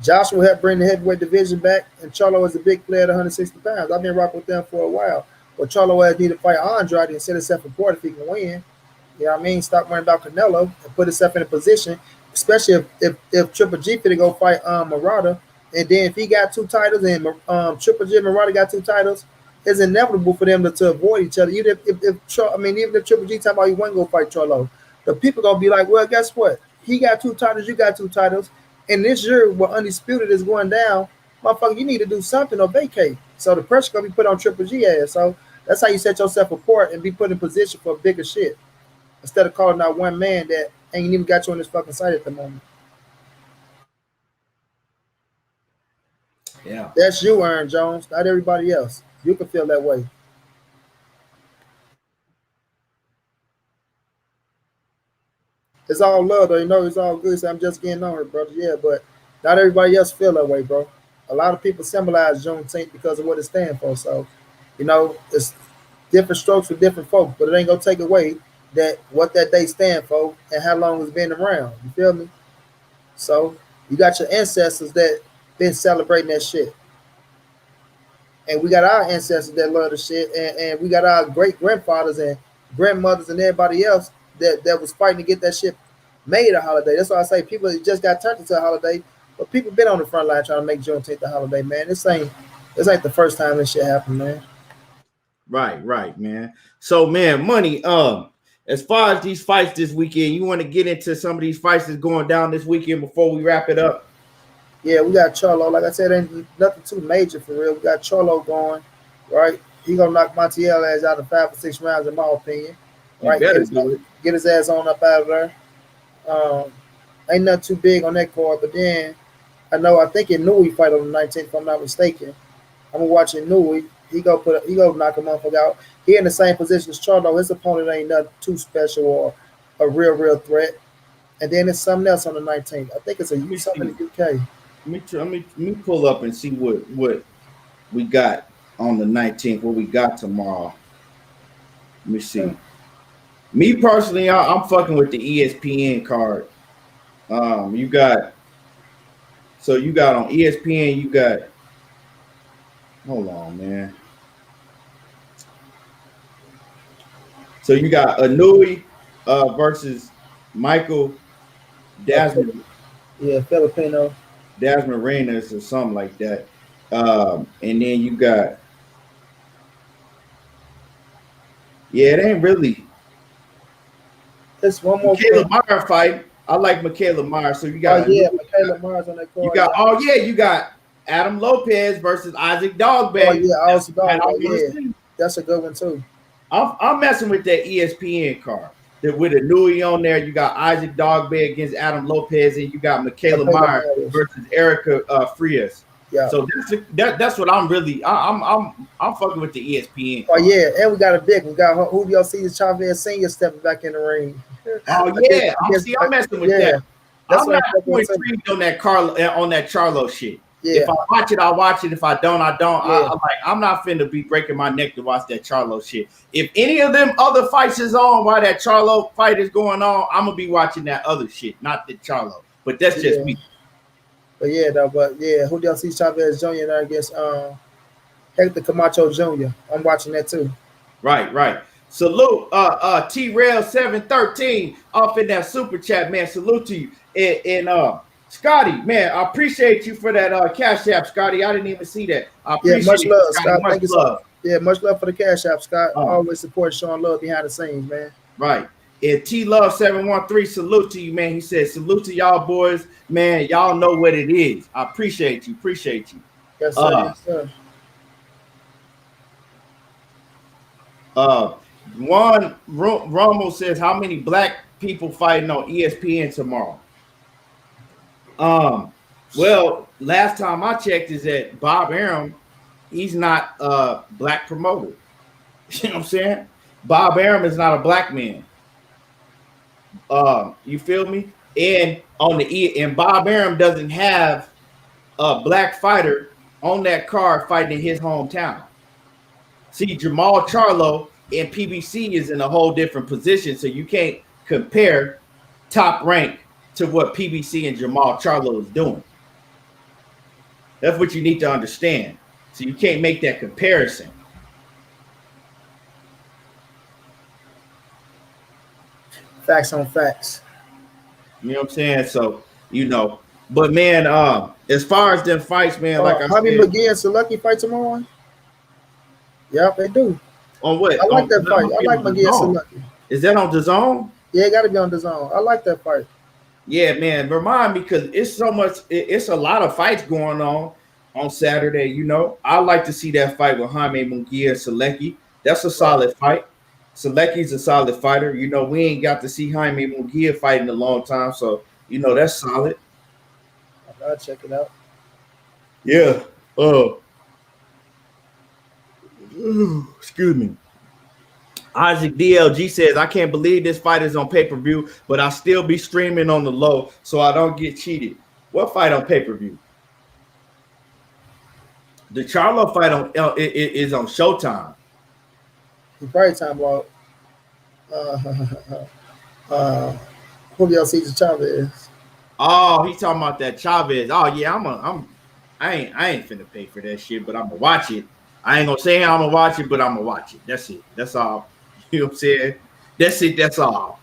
Joshua helped bring the heavyweight division back, and Charlo is a big player at 160 pounds. I've been rocking with them for a while. But Charlo has need to fight Andrade and set himself apart if he can win. You know what I mean? Stop worrying about Canelo and put himself in a position, especially if Triple G fit to go fight Murata. And then if he got two titles and Triple G and Murata got two titles, it's inevitable for them to avoid each other. Even if Triple G talking about he wasn't gonna fight Charlo, the people gonna be like, well, guess what? He got two titles, you got two titles. And this year, where Undisputed is going down, motherfucker, you need to do something or vacate. So the pressure gonna be put on Triple G ass. So that's how you set yourself apart and be put in position for bigger shit. Instead of calling out one man that ain't even got you on this fucking site at the moment. Yeah. That's you, Aaron Jones, not everybody else. You can feel that way. It's all love, though. You know, it's all good. So I'm just getting on it, brother. Yeah, but not everybody else feel that way, bro. A lot of people symbolize Juneteenth because of what it stands for. So, you know, it's different strokes for different folks, but it ain't gonna take away that what that day stand for and how long it's been around. You feel me? So you got your ancestors that been celebrating that shit, and we got our ancestors that love the shit, and we got our great grandfathers and grandmothers and everybody else that was fighting to get that shit made a holiday. That's why I say people just got turned into a holiday, but people been on the front line trying to make Juneteenth a holiday, man. This ain't the first time this shit happened, man. Right, man. So, man, money. As far as these fights this weekend, you want to get into some of these fights that's going down this weekend before we wrap it up? Yeah, we got Charlo. Like I said, ain't nothing too major for real. We got Charlo going, right? He gonna knock Montiel ass out in 5 or 6 rounds, in my opinion. Right? Get his ass on up out of there. Ain't nothing too big on that card, but then I think Inouye fight on the 19th, if I'm not mistaken. I'm gonna watch Inouye. He go knock a motherfucker out. He in the same position as Charlo. His opponent ain't nothing too special or a real threat. And then there's something else on the 19th. I think it's something in the UK. Let me pull up and see what we got on the 19th. What we got tomorrow. Let me see. Me personally, I'm fucking with the ESPN card. You got on ESPN. You got. Hold on, man. So you got Inouye versus Michael Dasman. Yeah, Filipino. Dasman Reyes or something like that. And then you got. Yeah, it ain't really. There's one more. Michaela Meyer fight. I like Michaela Meyer. So you got. Michaela Meyer's on that card. You got Adam Lopez versus Isaac Dogbay. That's a good one too. I'm messing with that ESPN card. With Inouye on there, you got Isaac Dogbay against Adam Lopez, and you got Michaela Meyer versus Erica Frias. Yeah. So that's what I'm really. I'm fucking with the ESPN card. Oh yeah, and we got a big. We got Julio Cesar Chavez Senior stepping back in the ring. Oh yeah, I'm messing with that. I'm not too intrigued on that Charlo shit. Yeah. If I watch it, I'll watch it. If I don't, I don't. Yeah. I'm not finna be breaking my neck to watch that Charlo shit. If any of them other fights is on while that Charlo fight is going on, I'm gonna be watching that other shit, not the Charlo. But that's just me. Julio Cesar Chavez Jr. there against Hector Camacho Jr. I'm watching that too. Right. Salute T-Rail 713 off in that super chat, man. Salute to you. And Scotty, man, I appreciate you for that Cash App, Scotty. I didn't even see that. I appreciate much love, Scott. Much love. Much love for the Cash App, Scott. Always support, showing love behind the scenes, man. Right. And T-Love 713, salute to you, man. He said, salute to y'all boys. Man, y'all know what it is. I appreciate you. Yes, sir. Yes, sir. Juan Romo says, how many black people fighting on ESPN tomorrow? Well, last time I checked is that Bob Arum, he's not a black promoter. You know what I'm saying? Bob Arum is not a black man. You feel me? And and Bob Arum doesn't have a black fighter on that card fighting in his hometown. See, Jermall Charlo and PBC is in a whole different position, so you can't compare top rank to what PBC and Jermall Charlo is doing. That's what you need to understand. So you can't make that comparison. Facts on facts. You know what I'm saying? So, but man, as far as them fights, man, like I said, Jaime McGee and Selecki fight tomorrow. Yeah, they do. On what? I like that fight. I like McGee and Selecki. Is that on DAZN? Yeah, it got to be on DAZN. I like that fight. Yeah, man. Remind me, because it's so much. It's a lot of fights going on Saturday. I like to see that fight with Jaime Munguia and Selecki. That's a solid fight. Selecki's a solid fighter. We ain't got to see Jaime Munguia fight in a long time, so that's solid. I'll check it out. Yeah. Excuse me. Isaac DLG says, I can't believe this fight is on pay-per-view, but I still be streaming on the low so I don't get cheated. What fight on pay-per-view? The Charlo fight is on Showtime. The probably time about Julio Cesar Chavez. Oh, he's talking about that Chavez. Oh yeah, I ain't finna pay for that shit, but I'm gonna watch it. I ain't gonna say I'm gonna watch it, but I'm gonna watch it. That's it. That's all. You know what I'm saying? That's it. That's all.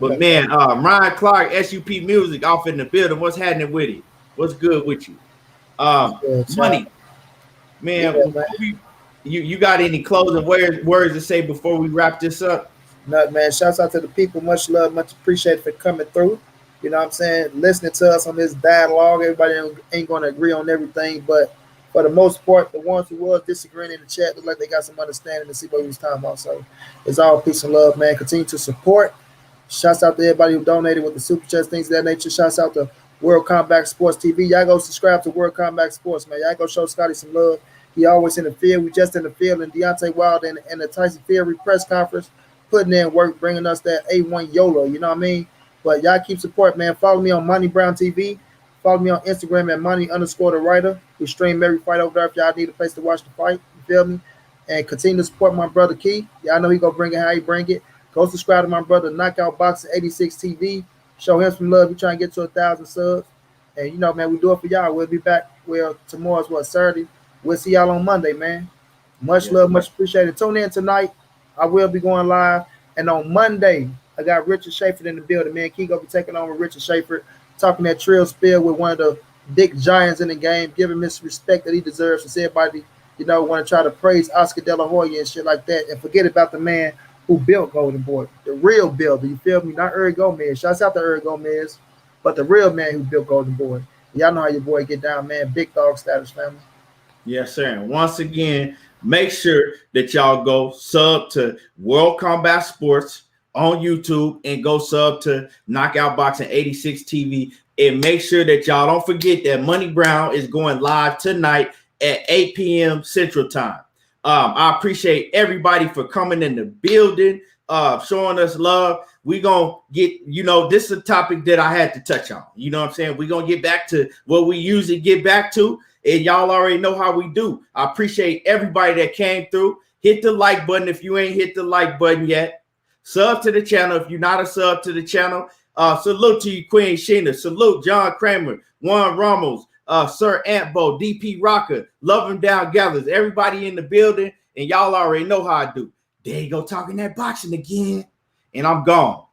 But man, Ryan Clark, SUP Music, off in the building. What's happening with it? What's good with you? Money, man. Yeah, you got any closing words to say before we wrap this up? No, man. Shouts out to the people. Much love, much appreciated for coming through. You know what I'm saying? Listening to us on this dialogue. Everybody ain't going to agree on everything, but for the most part, the ones who was disagreeing in the chat look like they got some understanding to see what we was talking about. So it's all peace and love, man. Continue to support. Shouts out to everybody who donated with the super chats, things of that nature. Shouts out to World Combat Sports TV. Y'all go subscribe to World Combat Sports, man. Y'all go show Scotty some love. He always in the field. We just in the field, and Deontay Wilder and the Tyson Fury press conference putting in work, bringing us that A1 YOLO. You know what I mean? But y'all keep support, man. Follow me on Money Brown TV. Follow me on Instagram at Money_the_writer. We stream every fight over there if y'all need a place to watch the fight. You feel me? And continue to support my brother Key. Y'all know he gonna bring it how he bring it. Go subscribe to my brother Knockout Boxing 86 TV. Show him some love. We trying to get to 1,000 subs. And you know, man, we do it for y'all. We'll be back. Well, tomorrow's Saturday. We'll see y'all on Monday, man. Much love, much appreciated. Tune in tonight. I will be going live. And on Monday, I got Richard Schaefer in the building. Man, Key gonna be taking on with Richard Schaefer, talking that trill spill with one of the big giants in the game, giving him his respect that he deserves. Since everybody, you know, want to try to praise Oscar De La Hoya and shit like that, and forget about the man who built Golden Boy, the real builder. You feel me? Not Eric Gomez. Shouts out to Eric Gomez, but the real man who built Golden Boy. Y'all know how your boy get down, man. Big dog status, family. Yes, sir. And once again, make sure that y'all go sub to World Combat Sports on YouTube and go sub to Knockout Boxing 86 TV. And make sure that y'all don't forget that Money Brown is going live tonight at 8 p.m. Central Time. I appreciate everybody for coming in the building, showing us love. We're going to get, you know, this is a topic that I had to touch on. You know what I'm saying? We're going to get back to what we usually get back to. And y'all already know how we do. I appreciate everybody that came through. Hit the like button if you ain't hit the like button yet. Sub to the channel if you're not a sub to the channel. Salute to you, Queen Sheena. Salute John Kramer, Juan Ramos, Sir Antbo, DP Rocker, Love 'em Down Gathers. Everybody in the building, and y'all already know how I do. There you go, talking that boxing again. And I'm gone.